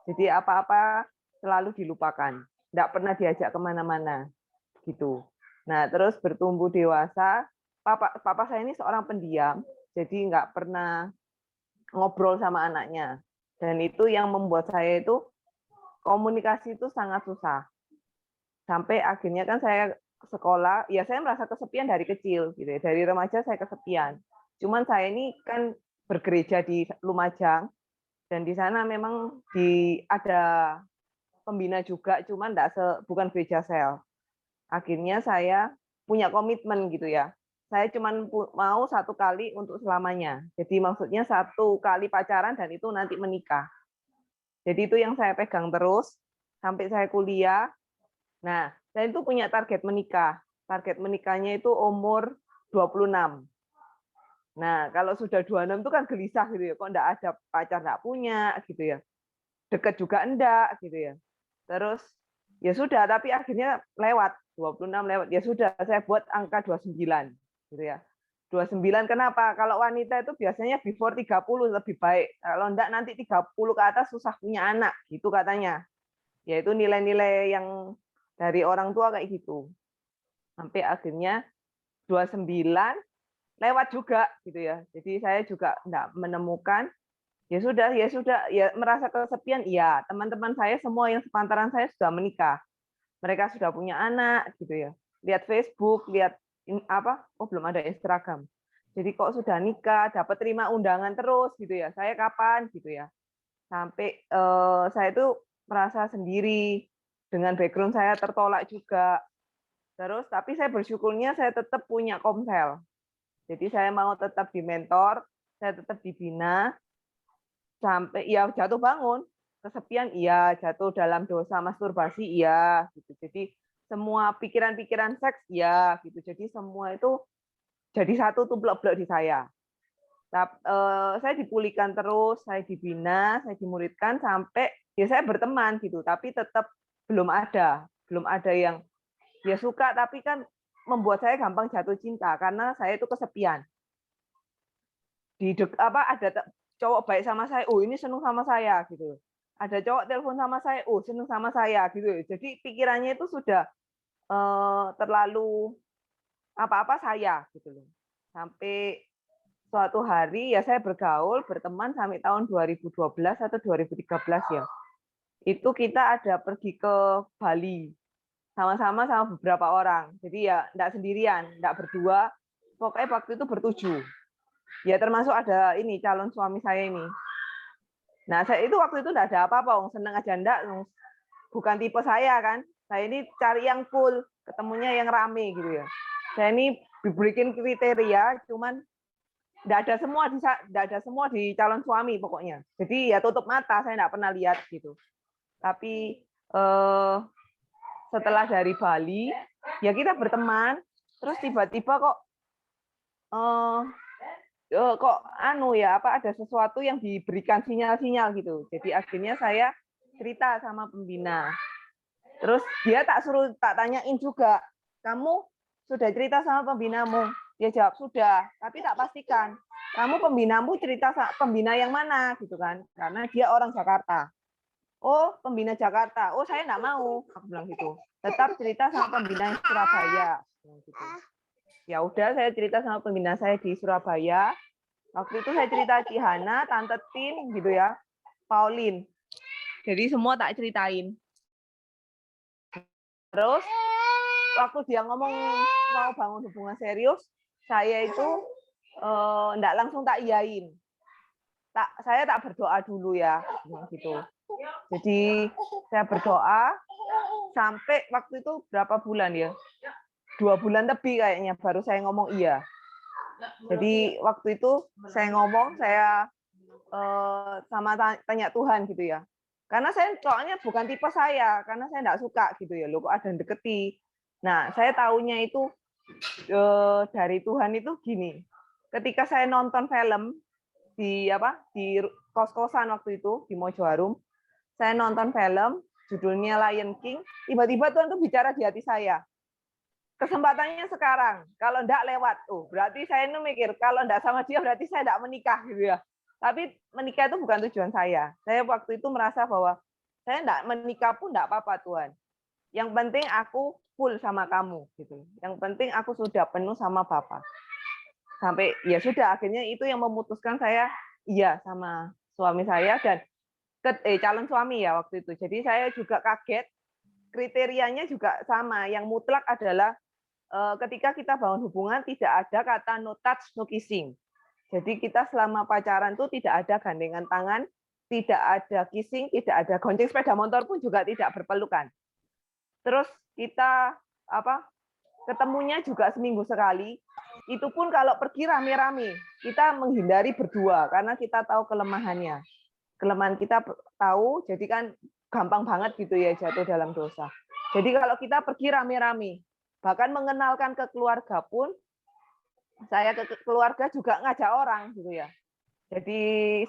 Jadi apa-apa selalu dilupakan. Nggak pernah diajak kemana-mana. Gitu. Nah, terus bertumbuh dewasa, papa saya ini seorang pendiam, jadi nggak pernah ngobrol sama anaknya. Dan itu yang membuat saya itu, komunikasi itu sangat susah. Sampai akhirnya kan saya sekolah, ya saya merasa kesepian dari kecil, gitu ya. Dari remaja saya kesepian. Cuman saya ini kan bergereja di Lumajang, dan di sana memang ada pembina juga, cuman bukan gereja sel. Akhirnya saya punya komitmen gitu ya. Saya cuman mau 1 kali untuk selamanya. Jadi maksudnya 1 kali pacaran dan itu nanti menikah. Jadi itu yang saya pegang terus sampai saya kuliah. Nah, saya itu punya target menikah. Target menikahnya itu umur 26. Nah, kalau sudah 26 itu kan gelisah gitu ya. Kok enggak ada pacar, enggak punya gitu ya. Deket juga enggak gitu ya. Terus ya sudah, tapi akhirnya lewat 26 lewat. Ya sudah, saya buat angka 29 gitu ya. 29 kenapa? Kalau wanita itu biasanya before 30 lebih baik. Kalau enggak nanti 30 ke atas susah punya anak gitu katanya. Yaitu nilai-nilai yang dari orang tua kayak gitu. Sampai akhirnya 29 lewat juga gitu ya. Jadi saya juga enggak menemukan. Ya sudah, ya merasa kesepian. Iya, teman-teman saya semua yang sepantaran saya sudah menikah. Mereka sudah punya anak gitu ya. Lihat Facebook, lihat apa? Oh, belum ada Instagram. Jadi kok sudah nikah, dapat terima undangan terus gitu ya. Saya kapan gitu ya. Sampai saya itu merasa sendiri, dengan background saya tertolak juga. Terus tapi saya bersyukurnya saya tetap punya komsel. Jadi saya mau tetap di mentor, saya tetap dibina, sampai ya jatuh bangun, kesepian iya, jatuh dalam dosa masturbasi iya gitu. Jadi semua pikiran-pikiran seks iya gitu. Jadi semua itu jadi satu tuh blok-blok di saya. Saya dipulihkan terus, saya dibina, saya dimuridkan sampai ya saya berteman gitu, tapi tetap belum ada yang dia suka, tapi kan membuat saya gampang jatuh cinta karena saya itu kesepian. Ada cowok baik sama saya, oh ini seneng sama saya gitu. Ada cowok telepon sama saya, oh seneng sama saya gitu. Jadi pikirannya itu sudah terlalu apa-apa saya gitu loh. Sampai suatu hari ya saya bergaul, berteman sampai tahun 2012 atau 2013 ya. Itu kita ada pergi ke Bali sama-sama sama beberapa orang. Jadi ya enggak sendirian, enggak berdua. Pokoknya waktu itu bertujuh. Ya termasuk ada ini calon suami saya ini. Nah, saya itu waktu itu enggak ada apa-apa, seneng aja enggak, bukan tipe saya kan. Saya ini cari yang full, ketemunya yang rame gitu ya. Saya ini diberikan kriteria, cuman enggak ada semua di calon suami pokoknya. Jadi ya tutup mata, saya enggak pernah lihat gitu. Tapi setelah dari Bali, ya kita berteman, terus tiba-tiba kok ada sesuatu yang diberikan sinyal-sinyal gitu. Jadi akhirnya saya cerita sama pembina. Terus dia tak tanyain juga, kamu sudah cerita sama pembinamu? Dia jawab sudah, tapi tak pastikan, kamu pembinamu cerita pembina yang mana gitu kan? Karena dia orang Jakarta. Oh, pembina Jakarta. Oh, saya enggak mau. Aku bilang gitu. Tetap cerita sama pembina yang Surabaya. Gitu. Ya udah, saya cerita sama pembina saya di Surabaya. Waktu itu saya cerita Cihana, Tante Tin, gitu ya, Pauline. Jadi semua tak ceritain. Terus waktu dia ngomong mau bangun hubungan serius, saya itu enggak langsung tak iyain. Saya tak berdoa dulu ya, gitu. Jadi saya berdoa sampai waktu itu berapa bulan ya? 2 bulan lebih kayaknya baru saya ngomong iya. Jadi waktu itu saya ngomong, saya tanya Tuhan gitu ya. Karena saya soalnya bukan tipe saya, karena saya enggak suka gitu ya. Loh kok ada yang deketi. Nah, saya tahunya itu dari Tuhan itu gini. Ketika saya nonton film di kos-kosan waktu itu di Mojoharum, saya nonton film judulnya Lion King, tiba-tiba Tuhan tuh bicara di hati saya. Kesempatannya sekarang, kalau enggak lewat. Berarti saya ini mikir, kalau enggak sama dia berarti saya enggak menikah gitu ya. Tapi menikah itu bukan tujuan saya. Saya waktu itu merasa bahwa saya enggak menikah pun enggak apa-apa Tuhan. Yang penting aku full sama kamu gitu. Yang penting aku sudah penuh sama Bapak. Sampai ya sudah, akhirnya itu yang memutuskan saya iya sama suami saya dan calon suami ya waktu itu. Jadi saya juga kaget, kriterianya juga sama. Yang mutlak adalah ketika kita bangun hubungan tidak ada kata no touch, no kissing. Jadi kita selama pacaran tuh tidak ada gandengan tangan, tidak ada kissing, tidak ada gonceng sepeda motor pun juga tidak berpelukan. Terus kita ketemunya juga seminggu sekali. Itu pun kalau pergi rame-rame, kita menghindari berdua karena kita tahu kelemahannya. Kelemahan kita tahu, jadi kan gampang banget gitu ya jatuh dalam dosa. Jadi kalau kita pergi rame-rame, bahkan mengenalkan ke keluarga pun, saya ke keluarga juga ngajak orang gitu ya. Jadi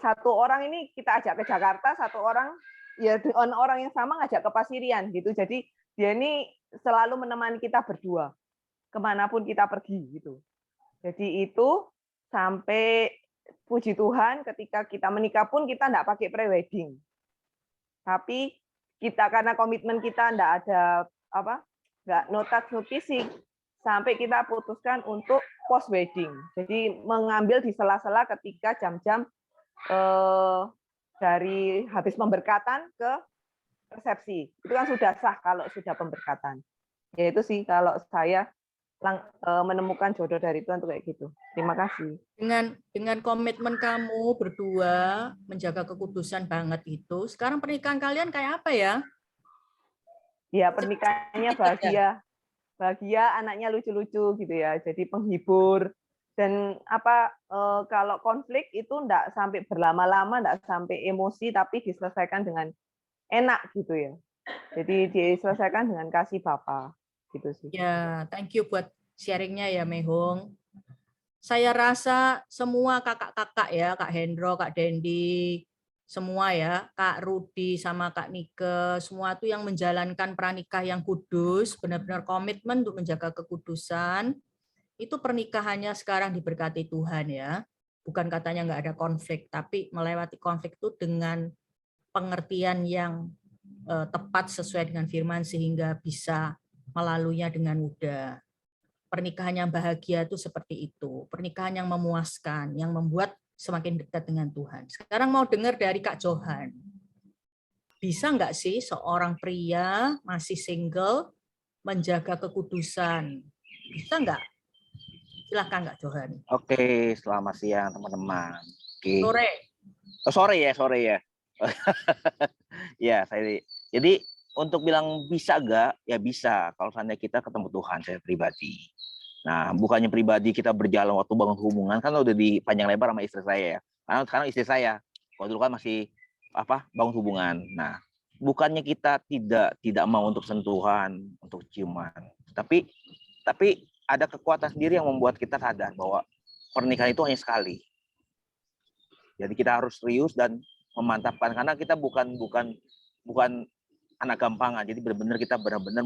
satu orang ini kita ajak ke Jakarta, satu orang ya dengan orang yang sama ngajak ke Pasirian gitu. Jadi dia ini selalu menemani kita berdua kemanapun kita pergi gitu. Jadi itu sampai puji Tuhan ketika kita menikah pun kita enggak pakai prewedding. Tapi kita karena komitmen kita enggak ada enggak no touch no kissing, sampai kita putuskan untuk post wedding. Jadi mengambil di sela-sela ketika jam-jam dari habis pemberkatan ke resepsi. Itu kan sudah sah kalau sudah pemberkatan. Ya itu sih kalau saya menemukan jodoh dari Tuhan tuh kayak gitu. Terima kasih. Dengan komitmen kamu berdua menjaga kekudusan banget itu, sekarang pernikahan kalian kayak apa ya? Ya pernikahannya bahagia, anaknya lucu-lucu gitu ya. Jadi penghibur dan kalau konflik itu enggak sampai berlama-lama, enggak sampai emosi, tapi diselesaikan dengan enak gitu ya. Jadi diselesaikan dengan kasih Bapa gitu sih. Ya, thank you buat sharingnya ya Mehong. Saya rasa semua kakak-kakak ya, Kak Hendro, Kak Dendi, semua ya, Kak Rudi sama Kak Nike, semua itu yang menjalankan pranikah yang kudus, benar-benar komitmen untuk menjaga kekudusan, itu pernikahannya sekarang diberkati Tuhan ya. Bukan katanya nggak ada konflik, tapi melewati konflik itu dengan pengertian yang tepat sesuai dengan firman sehingga bisa melaluinya dengan mudah. Pernikahan yang bahagia itu seperti itu. Pernikahan yang memuaskan, yang membuat semakin dekat dengan Tuhan. Sekarang mau dengar dari Kak Johan. Bisa nggak sih seorang pria masih single menjaga kekudusan? Bisa nggak? Silahkan Kak Johan. Oke, selamat siang teman-teman. Oke. Sore. Sore ya. Ya, jadi untuk bilang bisa gak? Ya bisa, kalau seandainya kita ketemu Tuhan, saya pribadi. Nah, bukannya pribadi kita berjalan waktu bangun hubungan, kan udah dipanjang lebar sama istri saya ya. Karena sekarang istri saya, kalau dulu kan masih bangun hubungan. Nah, bukannya kita tidak mau untuk sentuhan, untuk ciuman. Tapi ada kekuatan sendiri yang membuat kita sadar bahwa pernikahan itu hanya sekali. Jadi kita harus serius dan memantapkan, karena kita bukan anak gampangan. Jadi benar-benar kita benar-benar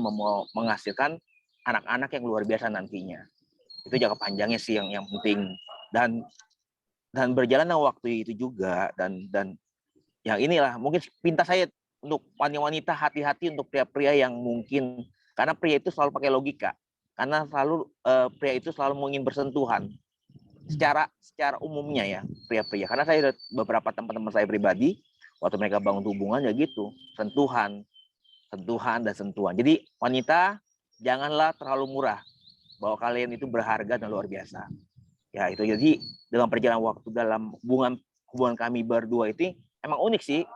menghasilkan anak-anak yang luar biasa nantinya. Itu jangka panjangnya sih yang penting, dan berjalan waktu itu juga, dan yang inilah mungkin pinta saya untuk wanita hati-hati untuk pria-pria yang mungkin, karena pria itu selalu pakai logika, karena pria itu selalu ingin bersentuhan secara umumnya ya, pria-pria. Karena saya beberapa teman-teman saya pribadi waktu mereka bangun hubungan ya gitu, sentuhan. Jadi wanita janganlah terlalu murah, bahwa kalian itu berharga dan luar biasa. Ya itu, jadi dalam perjalanan waktu dalam hubungan kami berdua itu emang unik sih.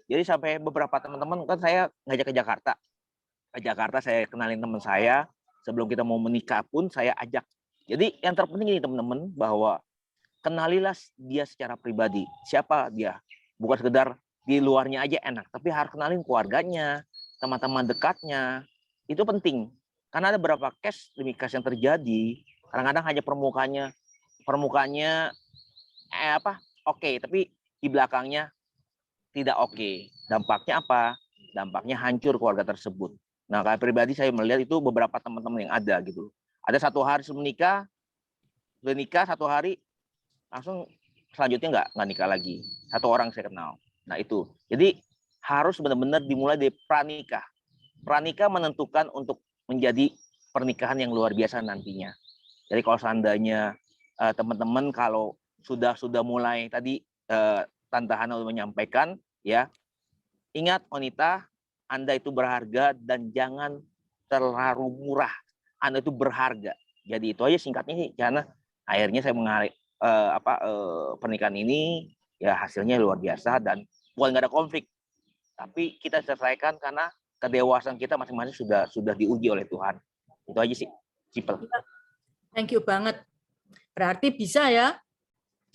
Jadi sampai beberapa teman-teman kan saya ngajak ke Jakarta. Saya kenalin teman saya, sebelum kita mau menikah pun saya ajak Jadi yang terpenting ini teman-teman, bahwa kenalilah dia secara pribadi. Siapa dia? Bukan sekedar di luarnya aja enak, tapi harus kenalin keluarganya, teman-teman dekatnya. Itu penting. Karena ada beberapa case demi case yang terjadi, kadang-kadang hanya permukaannya oke, tapi di belakangnya tidak oke. Dampaknya apa? Dampaknya hancur keluarga tersebut. Nah, kayak pribadi saya melihat itu beberapa teman-teman yang ada gitu. Ada 1 hari sebelum nikah, udah nikah 1 hari, langsung selanjutnya nggak nikah lagi. 1 orang saya kenal. Nah itu. Jadi harus benar-benar dimulai dari pranikah. Pranikah menentukan untuk menjadi pernikahan yang luar biasa nantinya. Jadi kalau seandainya teman-teman kalau sudah mulai tadi Tante Hana menyampaikan, ya, ingat wanita, Anda itu berharga dan jangan terlalu murah. Anda itu berharga. Jadi itu aja singkatnya sih, karena akhirnya saya pernikahan ini ya hasilnya luar biasa dan bukan nggak ada konflik, tapi kita selesaikan karena kedewasaan kita masing-masing sudah diuji oleh Tuhan. Itu aja sih, simple. Thank you banget. Berarti bisa ya,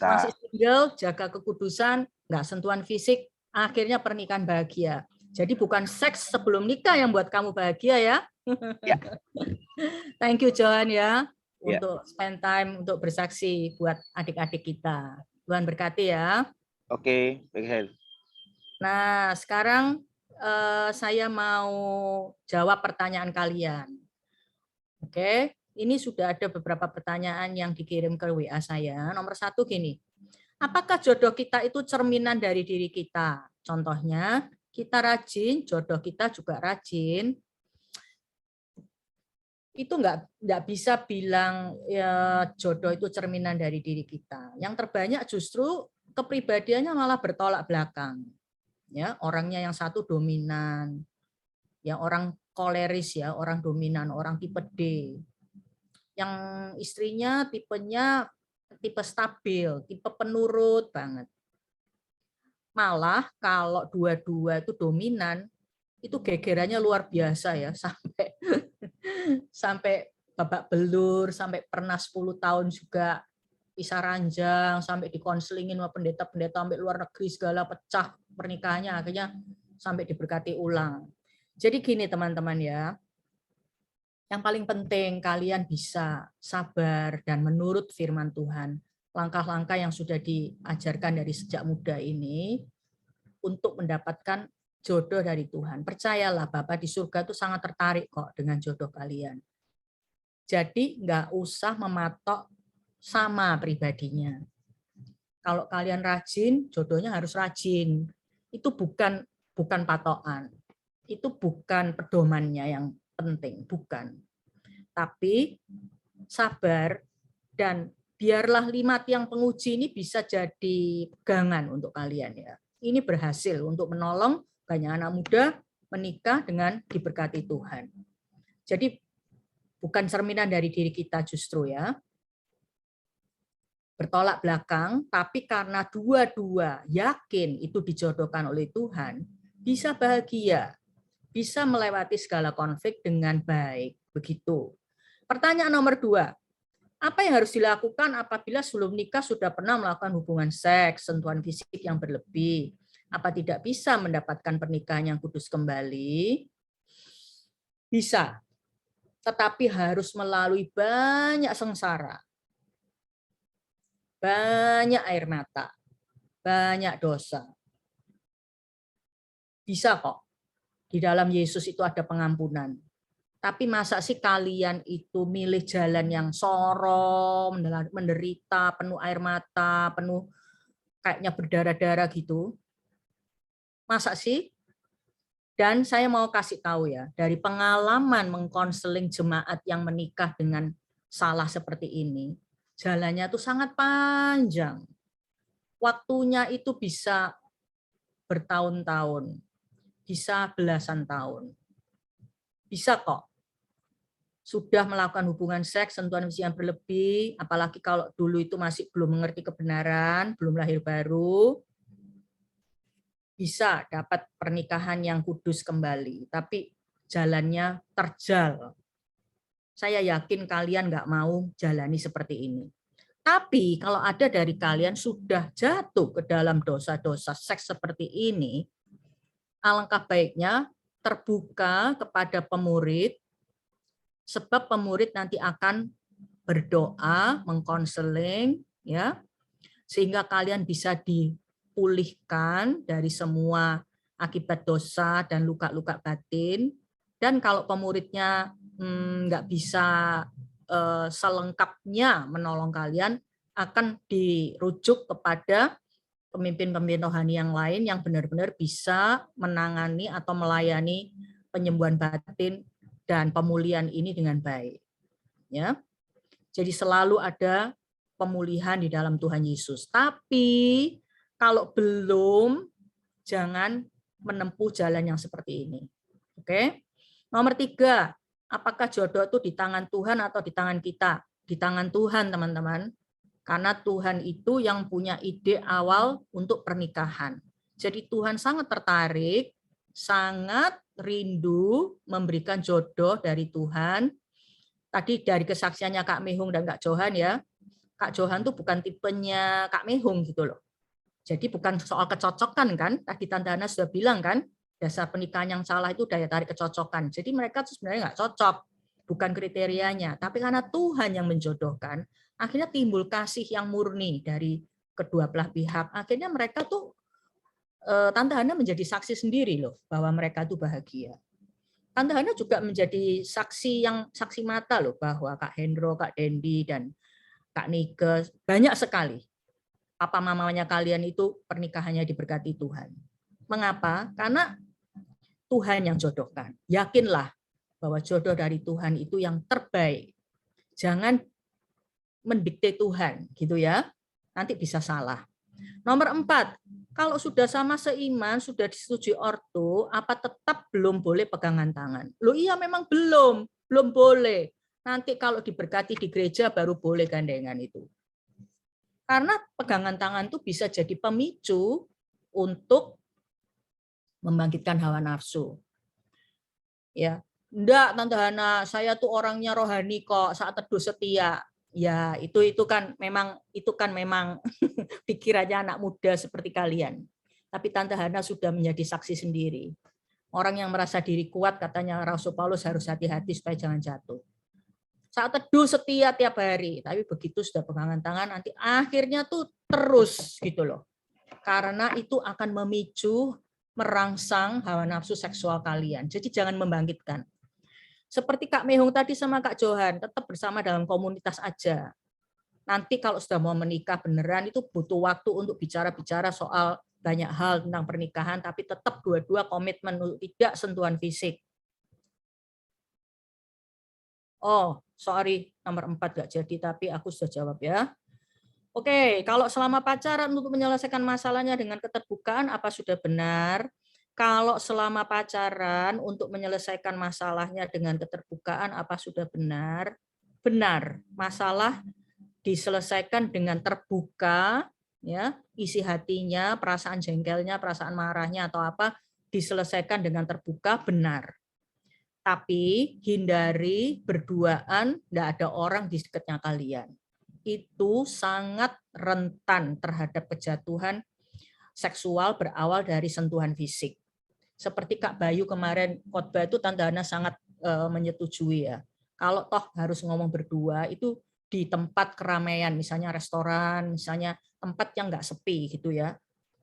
masih single, jaga kekudusan, nggak sentuhan fisik, akhirnya pernikahan bahagia. Jadi bukan seks sebelum nikah yang buat kamu bahagia ya. Ya. Thank you Johan ya, untuk spend time, untuk bersaksi buat adik-adik kita. Tuhan berkati ya. Oke, baik. Nah, sekarang saya mau jawab pertanyaan kalian. Oke, ini sudah ada beberapa pertanyaan yang dikirim ke WA saya. Nomor 1 gini, apakah jodoh kita itu cerminan dari diri kita? Contohnya, kita rajin, jodoh kita juga rajin. Itu nggak bisa bilang ya jodoh itu cerminan dari diri kita. Yang terbanyak justru kepribadiannya malah bertolak belakang. Ya, orangnya yang satu dominan, ya orang koleris ya, orang dominan, orang tipe D. Yang istrinya tipenya tipe stabil, tipe penurut banget. Malah kalau dua-dua itu dominan, itu gegerannya luar biasa ya, sampai babak belur, sampai pernah 10 tahun juga pisah ranjang, sampai dikonselingin sama pendeta-pendeta sampai luar negeri segala, pecah pernikahannya, akhirnya sampai diberkati ulang. Jadi gini teman-teman ya, yang paling penting kalian bisa sabar dan menurut firman Tuhan. Langkah-langkah yang sudah diajarkan dari sejak muda ini untuk mendapatkan jodoh dari Tuhan. Percayalah, Bapa di surga itu sangat tertarik kok dengan jodoh kalian. Jadi nggak usah mematok sama pribadinya. Kalau kalian rajin, jodohnya harus rajin. Itu bukan patokan. Itu bukan pedomannya yang penting, bukan. Tapi sabar dan biarlah 5 tiang penguji ini bisa jadi pegangan untuk kalian ya. Ini berhasil untuk menolong banyak anak muda menikah dengan diberkati Tuhan. Jadi bukan cerminan dari diri kita justru ya. Bertolak belakang, tapi karena dua-dua yakin itu dijodohkan oleh Tuhan, bisa bahagia, bisa melewati segala konflik dengan baik. Begitu. Pertanyaan nomor 2, apa yang harus dilakukan apabila sebelum nikah sudah pernah melakukan hubungan seks, sentuhan fisik yang berlebih? Apa tidak bisa mendapatkan pernikahan yang kudus kembali? Bisa, tetapi harus melalui banyak sengsara, banyak air mata, banyak dosa. Bisa kok, di dalam Yesus itu ada pengampunan. Tapi masa sih kalian itu milih jalan yang sorong, menderita, penuh air mata, penuh kayaknya berdarah-darah gitu? Masa sih? Dan saya mau kasih tahu ya, dari pengalaman mengkonseling jemaat yang menikah dengan salah seperti ini, jalannya itu sangat panjang. Waktunya itu bisa bertahun-tahun, bisa belasan tahun. Bisa kok. Sudah melakukan hubungan seks, sentuhan fisik yang berlebih, apalagi kalau dulu itu masih belum mengerti kebenaran, belum lahir baru, bisa dapat pernikahan yang kudus kembali, tapi jalannya terjal. Saya yakin kalian nggak mau jalani seperti ini. Tapi kalau ada dari kalian sudah jatuh ke dalam dosa-dosa seks seperti ini, alangkah baiknya terbuka kepada pemurid, sebab pemurid nanti akan berdoa, mengkonseling, ya, sehingga kalian bisa dipulihkan dari semua akibat dosa dan luka-luka batin. Dan kalau pemuridnya nggak bisa selengkapnya menolong kalian, akan dirujuk kepada pemimpin-pemimpin rohani yang lain yang benar-benar bisa menangani atau melayani penyembuhan batin dan pemulihan ini dengan baik. Ya. Jadi selalu ada pemulihan di dalam Tuhan Yesus. Tapi kalau belum, jangan menempuh jalan yang seperti ini. Oke. Nomor 3, apakah jodoh itu di tangan Tuhan atau di tangan kita? Di tangan Tuhan, teman-teman. Karena Tuhan itu yang punya ide awal untuk pernikahan. Jadi Tuhan sangat tertarik, sangat rindu memberikan jodoh dari Tuhan. Tadi dari kesaksiannya Kak Mehung dan Kak Johan ya, Kak Johan tuh bukan tipenya Kak Mehung gitu loh. Jadi bukan soal kecocokan kan, tadi Tante Hana sudah bilang kan, dasar pernikahan yang salah itu daya tarik kecocokan. Jadi mereka tuh sebenarnya nggak cocok, bukan kriterianya. Tapi karena Tuhan yang menjodohkan, akhirnya timbul kasih yang murni dari kedua belah pihak. Akhirnya mereka tuh, Tante Hana menjadi saksi sendiri loh, bahwa mereka tuh bahagia. Tante Hana juga menjadi saksi mata loh, bahwa Kak Hendro, Kak Dendi, dan Kak Nike, banyak sekali papa mamanya kalian itu pernikahannya diberkati Tuhan. Mengapa? Karena Tuhan yang jodohkan. Yakinlah bahwa jodoh dari Tuhan itu yang terbaik. Jangan mendikte Tuhan, gitu ya. Nanti bisa salah. Nomor 4, kalau sudah sama seiman, sudah disetujui ortu, apa tetap belum boleh pegangan tangan? Loh iya memang belum boleh. Nanti kalau diberkati di gereja baru boleh gandengan itu. Karena pegangan tangan itu bisa jadi pemicu untuk membangkitkan hawa nafsu. Ya, enggak Tante Hana, saya tuh orangnya rohani kok, saat teduh setia. Ya, itu kan memang pikirannya anak muda seperti kalian. Tapi Tante Hana sudah menjadi saksi sendiri. Orang yang merasa diri kuat, katanya Rasul Paulus, harus hati-hati supaya jangan jatuh. Saat teduh setia tiap hari, tapi begitu sudah pegangan tangan, nanti akhirnya tuh terus gitu loh. Karena itu akan memicu, merangsang hawa nafsu seksual kalian. Jadi jangan membangkitkan. Seperti Kak Mehung tadi sama Kak Johan, tetap bersama dalam komunitas aja. Nanti kalau sudah mau menikah beneran, itu butuh waktu untuk bicara-bicara soal banyak hal tentang pernikahan, tapi tetap dua-dua komitmen untuk tidak sentuhan fisik. Oh, sorry, nomor 4 nggak jadi, tapi aku sudah jawab ya. Oke, kalau selama pacaran untuk menyelesaikan masalahnya dengan keterbukaan, apa sudah benar? Kalau selama pacaran untuk menyelesaikan masalahnya dengan keterbukaan, apa sudah benar? Benar, masalah diselesaikan dengan terbuka, ya, isi hatinya, perasaan jengkelnya, perasaan marahnya atau apa, diselesaikan dengan terbuka, benar. Tapi hindari berduaan, tidak ada orang di dekatnya kalian. Itu sangat rentan terhadap kejatuhan seksual berawal dari sentuhan fisik. Seperti Kak Bayu kemarin khotbah itu Tante Hana sangat menyetujui ya. Kalau toh harus ngomong berdua itu di tempat keramaian, misalnya restoran, misalnya tempat yang nggak sepi gitu ya.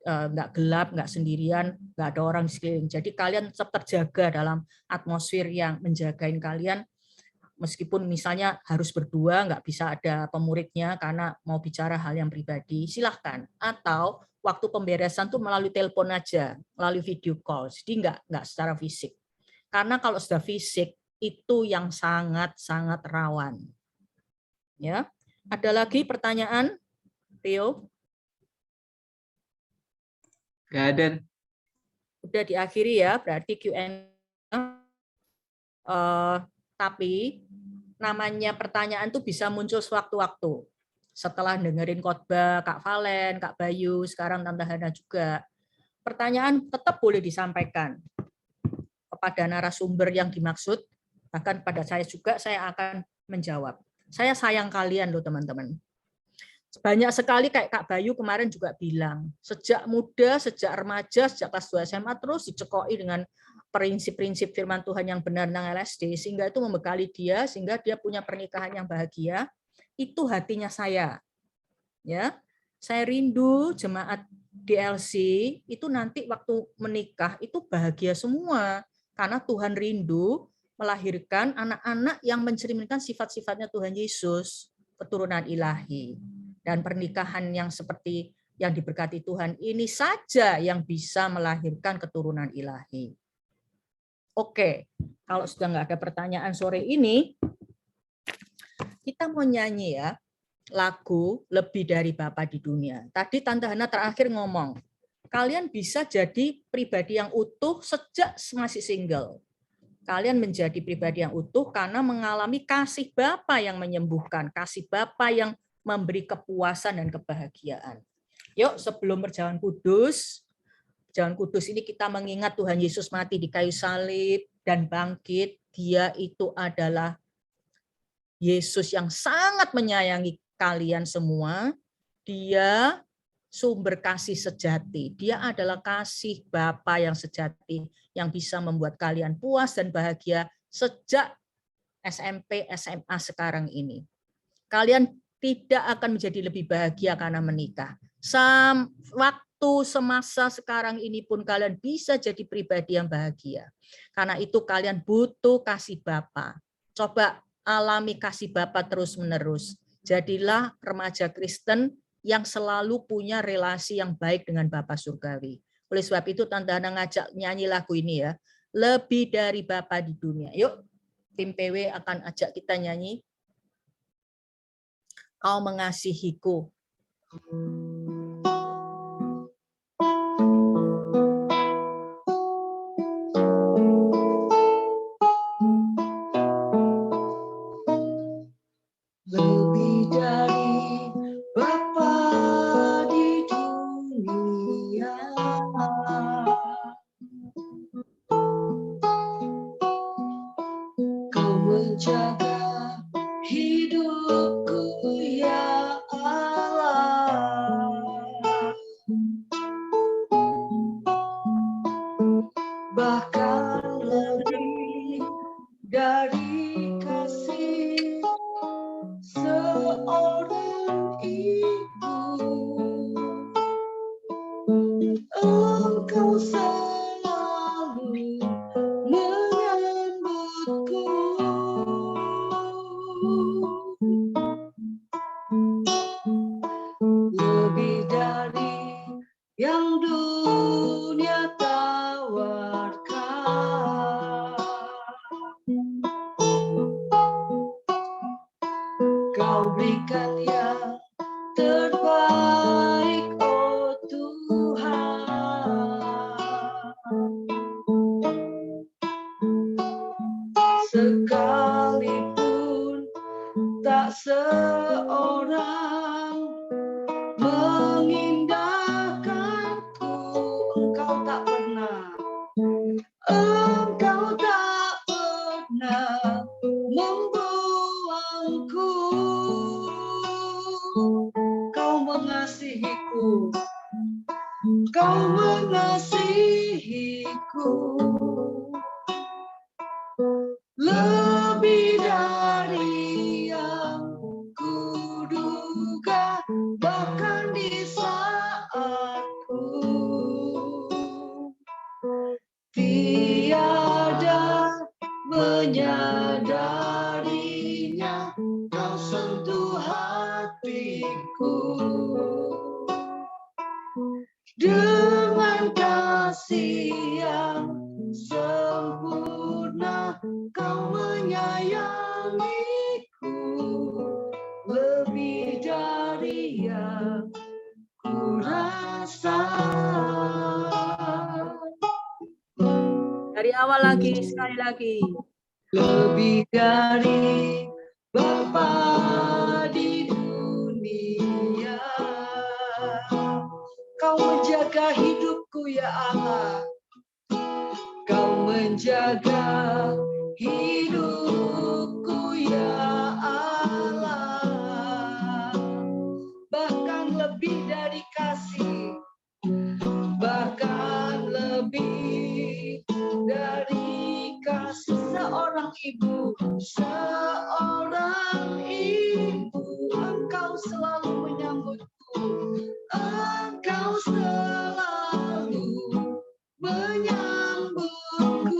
Nggak gelap, nggak sendirian, nggak ada orang di sekeliling. Jadi kalian tetap terjaga dalam atmosfer yang menjagain kalian, meskipun misalnya harus berdua, nggak bisa ada pemuridnya karena mau bicara hal yang pribadi, silahkan. Atau waktu pemberesan tuh melalui telepon aja, melalui video call, jadi nggak secara fisik. Karena kalau sudah fisik itu yang sangat-sangat rawan. Ya, ada lagi pertanyaan, Theo? Nggak ada. Udah diakhiri ya, berarti Q&A. Tapi namanya pertanyaan tuh bisa muncul sewaktu-waktu. Setelah dengerin khotbah Kak Valen, Kak Bayu, sekarang Tante Hana juga. Pertanyaan tetap boleh disampaikan kepada narasumber yang dimaksud, Bahkan pada saya juga saya akan menjawab. Saya sayang kalian loh teman-teman. Banyak sekali kayak Kak Bayu kemarin juga bilang, sejak muda, sejak remaja, sejak kelas 2 SMA terus dicekoi dengan prinsip-prinsip firman Tuhan yang benar tentang LSD, sehingga itu membekali dia, sehingga dia punya pernikahan yang bahagia. Itu hatinya saya. Ya, saya rindu jemaat DLC itu nanti waktu menikah itu bahagia semua, karena Tuhan rindu melahirkan anak-anak yang mencerminkan sifat-sifatnya Tuhan Yesus, keturunan ilahi. Dan pernikahan yang seperti yang diberkati Tuhan ini saja yang bisa melahirkan keturunan ilahi. Oke, kalau sudah nggak ada pertanyaan sore ini, kita mau nyanyi ya, lagu Lebih Dari Bapa di Dunia. Tadi Tante Hana terakhir ngomong, kalian bisa jadi pribadi yang utuh sejak masih single. Kalian menjadi pribadi yang utuh karena mengalami kasih Bapa yang menyembuhkan, kasih Bapa yang memberi kepuasan dan kebahagiaan. Yuk, sebelum perjalanan kudus ini kita mengingat Tuhan Yesus mati di kayu salib dan bangkit. Dia itu adalah Yesus yang sangat menyayangi kalian semua. Dia sumber kasih sejati. Dia adalah kasih Bapa yang sejati yang bisa membuat kalian puas dan bahagia sejak SMP, SMA sekarang ini. Kalian tidak akan menjadi lebih bahagia karena menikah. Waktu semasa sekarang ini pun kalian bisa jadi pribadi yang bahagia. Karena itu kalian butuh kasih Bapa. Coba alami kasih Bapa terus-menerus. Jadilah remaja Kristen yang selalu punya relasi yang baik dengan Bapa Surgawi. Oleh sebab itu Tante Hana ngajak nyanyi lagu ini ya. Lebih Dari Bapa di Dunia. Yuk, tim PW akan ajak kita nyanyi. Kau mengasihiku. Lebih dari Bapa di dunia, Kau menjaga hidupku ya Allah. Bahkan lebih dari kasih seorang ibu, Engkau selalu menyambutku. Lebih dari yang dunia tawarkan, Kau berikan yang terbaik, oh Tuhan. Sekalipun tak seorang mengindahkanku, Engkau tak pernah membuangku. Kau mengasihiku, Kau mengasihiku. Lebih dari yang kuduga, bahkan di saatku tiada menyadarinya, Kau sentuh hatiku dengan kasih yang sempurna. Kau menyayangiku lebih dari yang kurasa. Dari awal lagi, sekali lagi. Lebih dari Bapa di dunia, Kau menjaga hidupku ya Allah. Kau menjaga hidup dariku seorang ibu. Engkau selalu menyambutku, Engkau selalu menyambutku.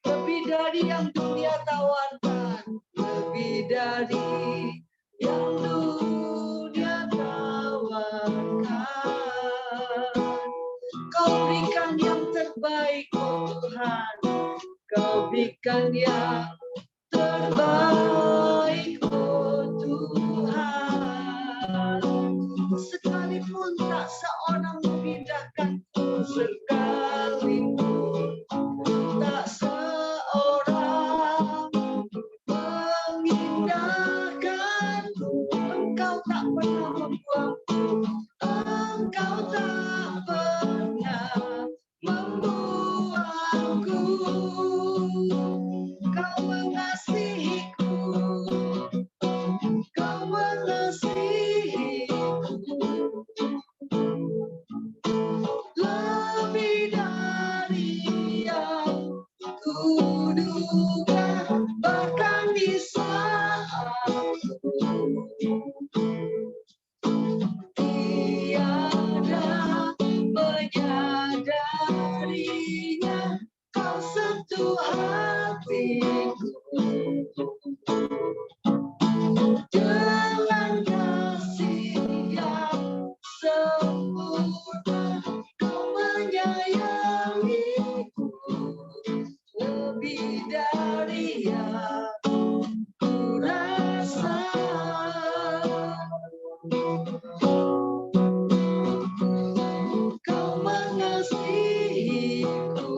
Lebih dari yang dunia tawarkan, lebih dari yang dunia tawarkan. Kau berikan yang terbaik, oh Tuhan. Kau berikan yang terbaik, oh Tuhan. Sekalipun tak seorang memindahkanku, sekalipun tak seorang memindahkanku, Engkau tak pernah membuangku, Engkau tak pernah membuangku. Kau mengasihiku, Kau mengasihiku lebih dari yang kuduga, bahkan di saat tiada menyadarinya, Kau sentuh hatiku dengan kasih yang sempurna. Kau menyayangiku lebih dari yang ku rasa. Kau mengasihiku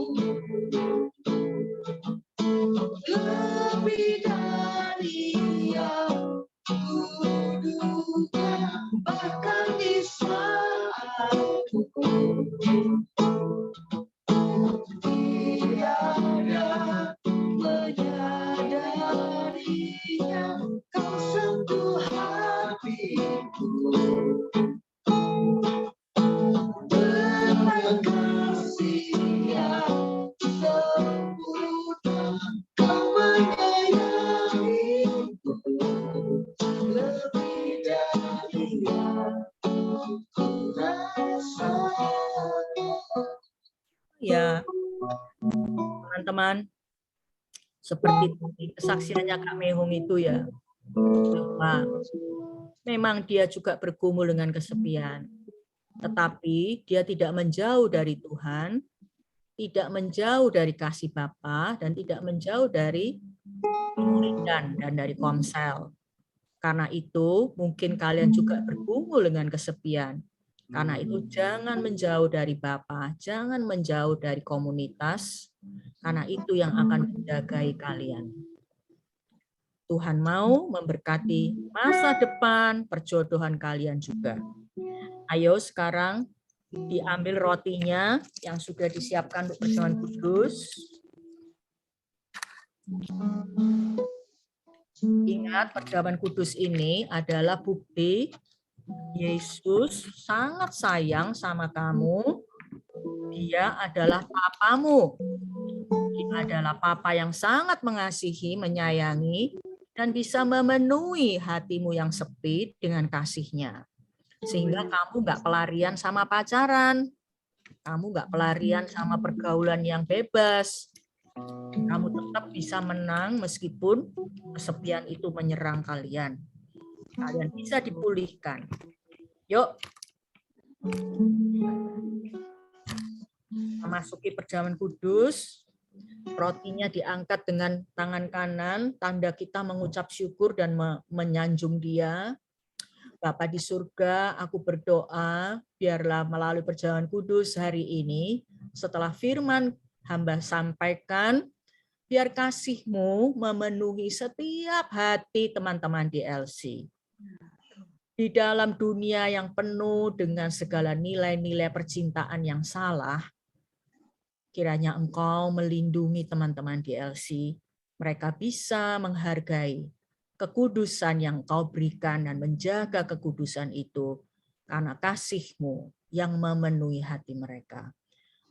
lebih dari yang kuduga, bahkan di saat tiada menyadarinya, Kau sentuh hatiku dengan kasih yang sempurna. Kau menyayangiku lebih dari yang ku rasa. Ya, teman-teman, seperti kesaksiannya Kak Mehung itu ya, bahwa memang dia juga bergumul dengan kesepian, tetapi dia tidak menjauh dari Tuhan, tidak menjauh dari kasih Bapa, dan tidak menjauh dari pemuridan dan dari komsel. Karena itu mungkin kalian juga bergumul dengan kesepian. Karena itu jangan menjauh dari Bapa, jangan menjauh dari komunitas, karena itu yang akan menjagai kalian. Tuhan mau memberkati masa depan perjodohan kalian juga. Ayo sekarang diambil rotinya yang sudah disiapkan untuk perjamuan kudus. Ingat, perjamuan kudus ini adalah bukti Yesus sangat sayang sama kamu. Dia adalah papamu. Dia adalah papa yang sangat mengasihi, menyayangi, dan bisa memenuhi hatimu yang sepi dengan kasih-Nya. Sehingga kamu nggak pelarian sama pacaran. Kamu nggak pelarian sama pergaulan yang bebas. Kamu tetap bisa menang meskipun kesepian itu menyerang kalian. Kalian bisa dipulihkan. Yuk. Memasuki perjamuan kudus. Rotinya diangkat dengan tangan kanan, tanda kita mengucap syukur dan menyanjung Dia. Bapa di surga, aku berdoa, biarlah melalui perjamuan kudus hari ini, setelah firman hamba sampaikan, biar kasih-Mu memenuhi setiap hati teman-teman di LC. Di dalam dunia yang penuh dengan segala nilai-nilai percintaan yang salah, kiranya Engkau melindungi teman-teman di LC. Mereka bisa menghargai kekudusan yang Engkau berikan dan menjaga kekudusan itu karena kasih-Mu yang memenuhi hati mereka.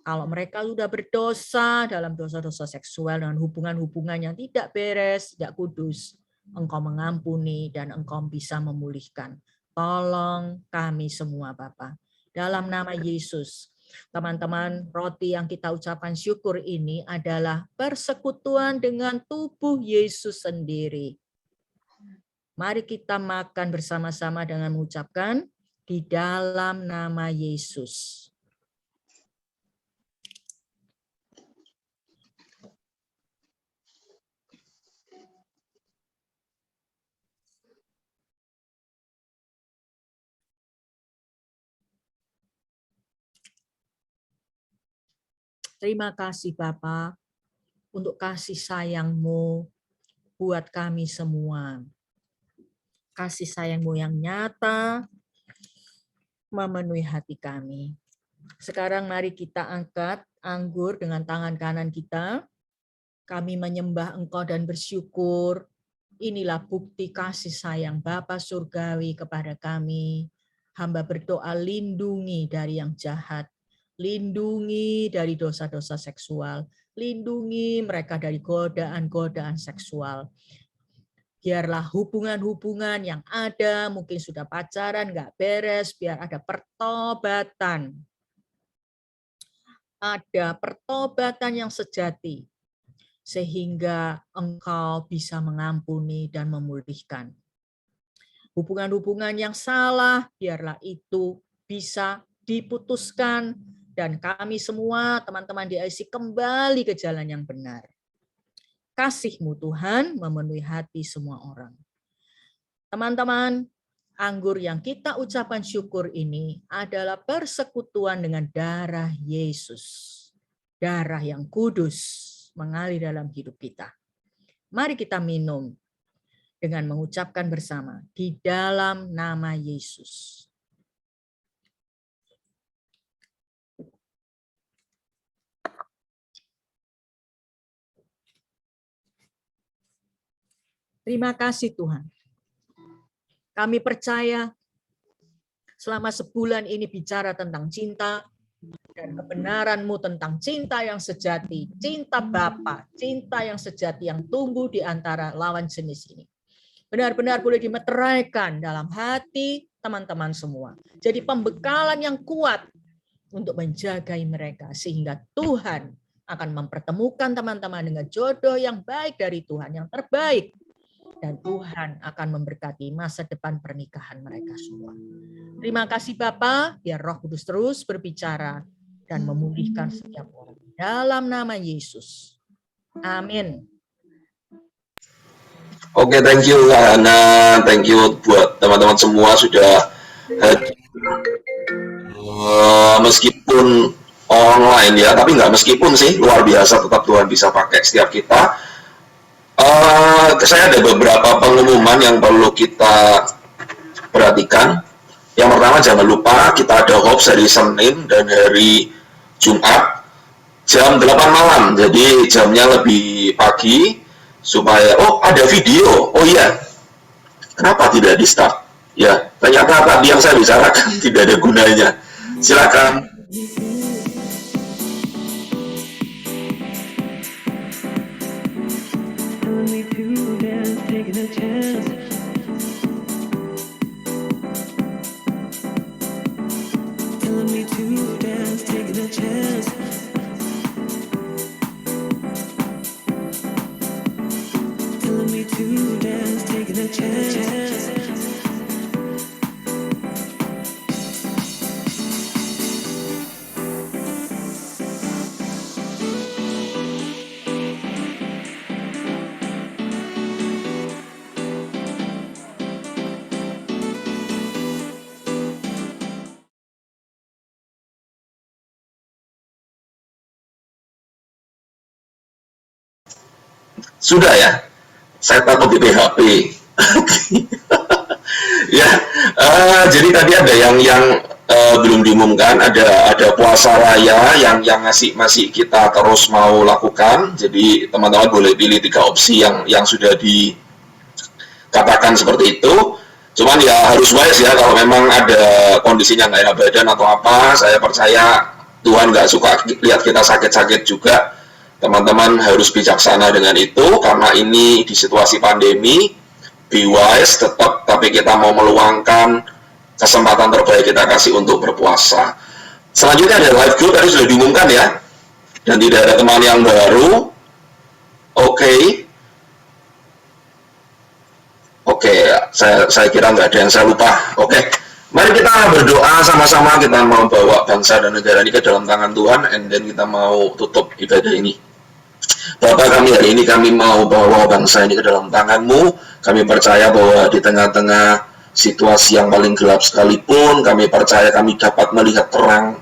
Kalau mereka sudah berdosa dalam dosa-dosa seksual dengan hubungan-hubungan yang tidak beres, tidak kudus, Engkau mengampuni dan Engkau bisa memulihkan. Tolong kami semua Bapa. Dalam nama Yesus, teman-teman, roti yang kita ucapkan syukur ini adalah persekutuan dengan tubuh Yesus sendiri. Mari kita makan bersama-sama dengan mengucapkan di dalam nama Yesus. Terima kasih Bapa untuk kasih sayang-Mu buat kami semua. Kasih sayang-Mu yang nyata memenuhi hati kami. Sekarang mari kita angkat anggur dengan tangan kanan kita. Kami menyembah Engkau dan bersyukur. Inilah bukti kasih sayang Bapa Surgawi kepada kami. Hamba berdoa, lindungi dari yang jahat. Lindungi dari dosa-dosa seksual. Lindungi mereka dari godaan-godaan seksual. Biarlah hubungan-hubungan yang ada, mungkin sudah pacaran, nggak beres, biar ada pertobatan. Ada pertobatan yang sejati, sehingga Engkau bisa mengampuni dan memulihkan. Hubungan-hubungan yang salah, biarlah itu bisa diputuskan, dan kami semua, teman-teman di IC, kembali ke jalan yang benar. Kasih-Mu Tuhan memenuhi hati semua orang. Teman-teman, anggur yang kita ucapkan syukur ini adalah persekutuan dengan darah Yesus. Darah yang kudus mengalir dalam hidup kita. Mari kita minum dengan mengucapkan bersama di dalam nama Yesus. Terima kasih Tuhan. Kami percaya selama sebulan ini bicara tentang cinta dan kebenaran-Mu tentang cinta yang sejati, cinta Bapa, cinta yang sejati yang tumbuh di antara lawan jenis ini. Benar-benar boleh dimeteraikan dalam hati teman-teman semua. Jadi pembekalan yang kuat untuk menjagai mereka sehingga Tuhan akan mempertemukan teman-teman dengan jodoh yang baik dari Tuhan, yang terbaik. Dan Tuhan akan memberkati masa depan pernikahan mereka semua. Terima kasih Bapa, biar Roh Kudus terus berbicara dan memulihkan setiap orang. Dalam nama Yesus. Amin. Oke, thank you Hana, thank you buat teman-teman semua sudah hadir. Meskipun online ya, tapi nggak meskipun sih, luar biasa tetap Tuhan bisa pakai setiap kita. Saya ada beberapa pengumuman yang perlu kita perhatikan. Yang pertama, jangan lupa kita ada Hope hari Senin dan hari Jumat jam 8 malam. Jadi jamnya lebih pagi supaya ada video. Oh iya, kenapa tidak di start? Ya, ternyata tadi yang saya bicarakan tidak ada gunanya. Silakan. Taking a chance. Telling me to dance, taking a chance. Telling me to dance, taking a chance. Sudah ya, saya takut di PHP. Ya, jadi tadi ada yang belum diumumkan, ada puasa raya yang masih kita terus mau lakukan. Jadi teman-teman boleh pilih 3 opsi yang sudah dikatakan seperti itu. Cuman ya harus wise ya, kalau memang ada kondisinya nggak enak badan atau apa, saya percaya Tuhan nggak suka lihat kita sakit-sakit juga. Teman-teman harus bijaksana dengan itu, karena ini di situasi pandemi. Be wise tetap, tapi kita mau meluangkan kesempatan terbaik kita kasih untuk berpuasa. Selanjutnya ada live group, tadi sudah diumumkan ya, dan tidak ada teman yang baru. Oke, saya kira nggak ada yang saya lupa. Oke, mari kita berdoa sama-sama. Kita mau bawa bangsa dan negara ini ke dalam tangan Tuhan, and then kita mau tutup ibadah ini. Bapak kami, hari ini kami mau bawa bangsa ini ke dalam tangan-Mu. Kami percaya bahwa di tengah-tengah situasi yang paling gelap sekalipun, kami percaya kami dapat melihat terang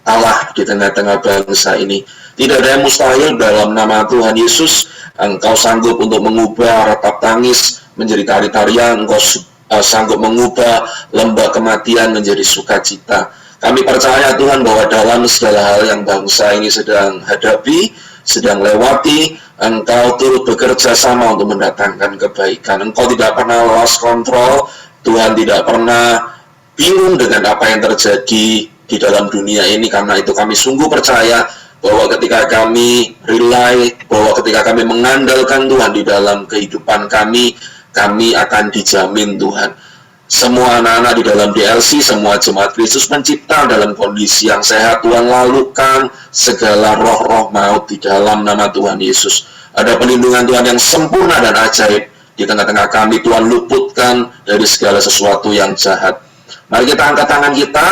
Allah di tengah-tengah bangsa ini. Tidak ada yang mustahil. Dalam nama Tuhan Yesus, Engkau sanggup untuk mengubah ratap tangis menjadi tari-tarian. Engkau sanggup mengubah lembah kematian menjadi sukacita. Kami percaya Tuhan bahwa dalam segala hal yang bangsa ini sedang hadapi, sedang lewati, Engkau turut bekerja sama untuk mendatangkan kebaikan. Engkau tidak pernah lost control. Tuhan tidak pernah bingung dengan apa yang terjadi di dalam dunia ini. Karena itu kami sungguh percaya bahwa ketika kami rely, bahwa ketika kami mengandalkan Tuhan di dalam kehidupan kami akan dijamin Tuhan. Semua anak-anak di dalam DLC, semua jemaat Kristus pencipta dalam kondisi yang sehat, Tuhan lalukan segala roh-roh maut di dalam nama Tuhan Yesus. Ada pelindungan Tuhan yang sempurna dan ajaib di tengah-tengah kami. Tuhan luputkan dari segala sesuatu yang jahat. Mari kita angkat tangan kita.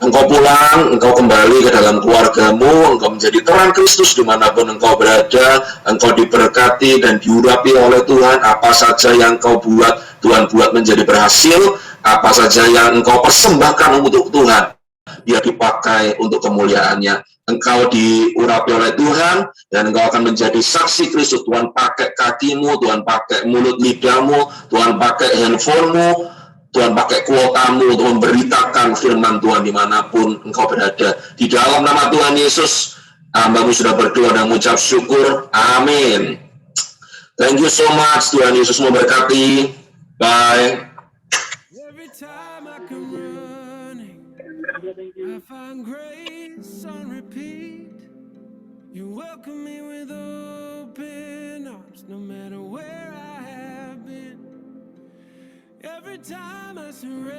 Engkau pulang, engkau kembali ke dalam keluargamu, engkau menjadi terang Kristus dimanapun engkau berada, engkau diberkati dan diurapi oleh Tuhan. Apa saja yang engkau buat, Tuhan buat menjadi berhasil. Apa saja yang engkau persembahkan untuk Tuhan, biar dipakai untuk kemuliaannya. Engkau diurapi oleh Tuhan, dan engkau akan menjadi saksi Kristus. Tuhan pakai kakimu, Tuhan pakai mulut lidahmu, Tuhan pakai handphonemu, Tuhan pakai kuotamu untuk memberitakan firman Tuhan dimanapun engkau berada. Di dalam nama Tuhan Yesus, hamba-Mu sudah berdoa dan mengucap syukur. Amin. Thank you so much. Tuhan Yesus memberkati. Bye. Every time I come running, I find grace on repeat. You welcome me with open arms, no matter where I have been. Every time I surrender.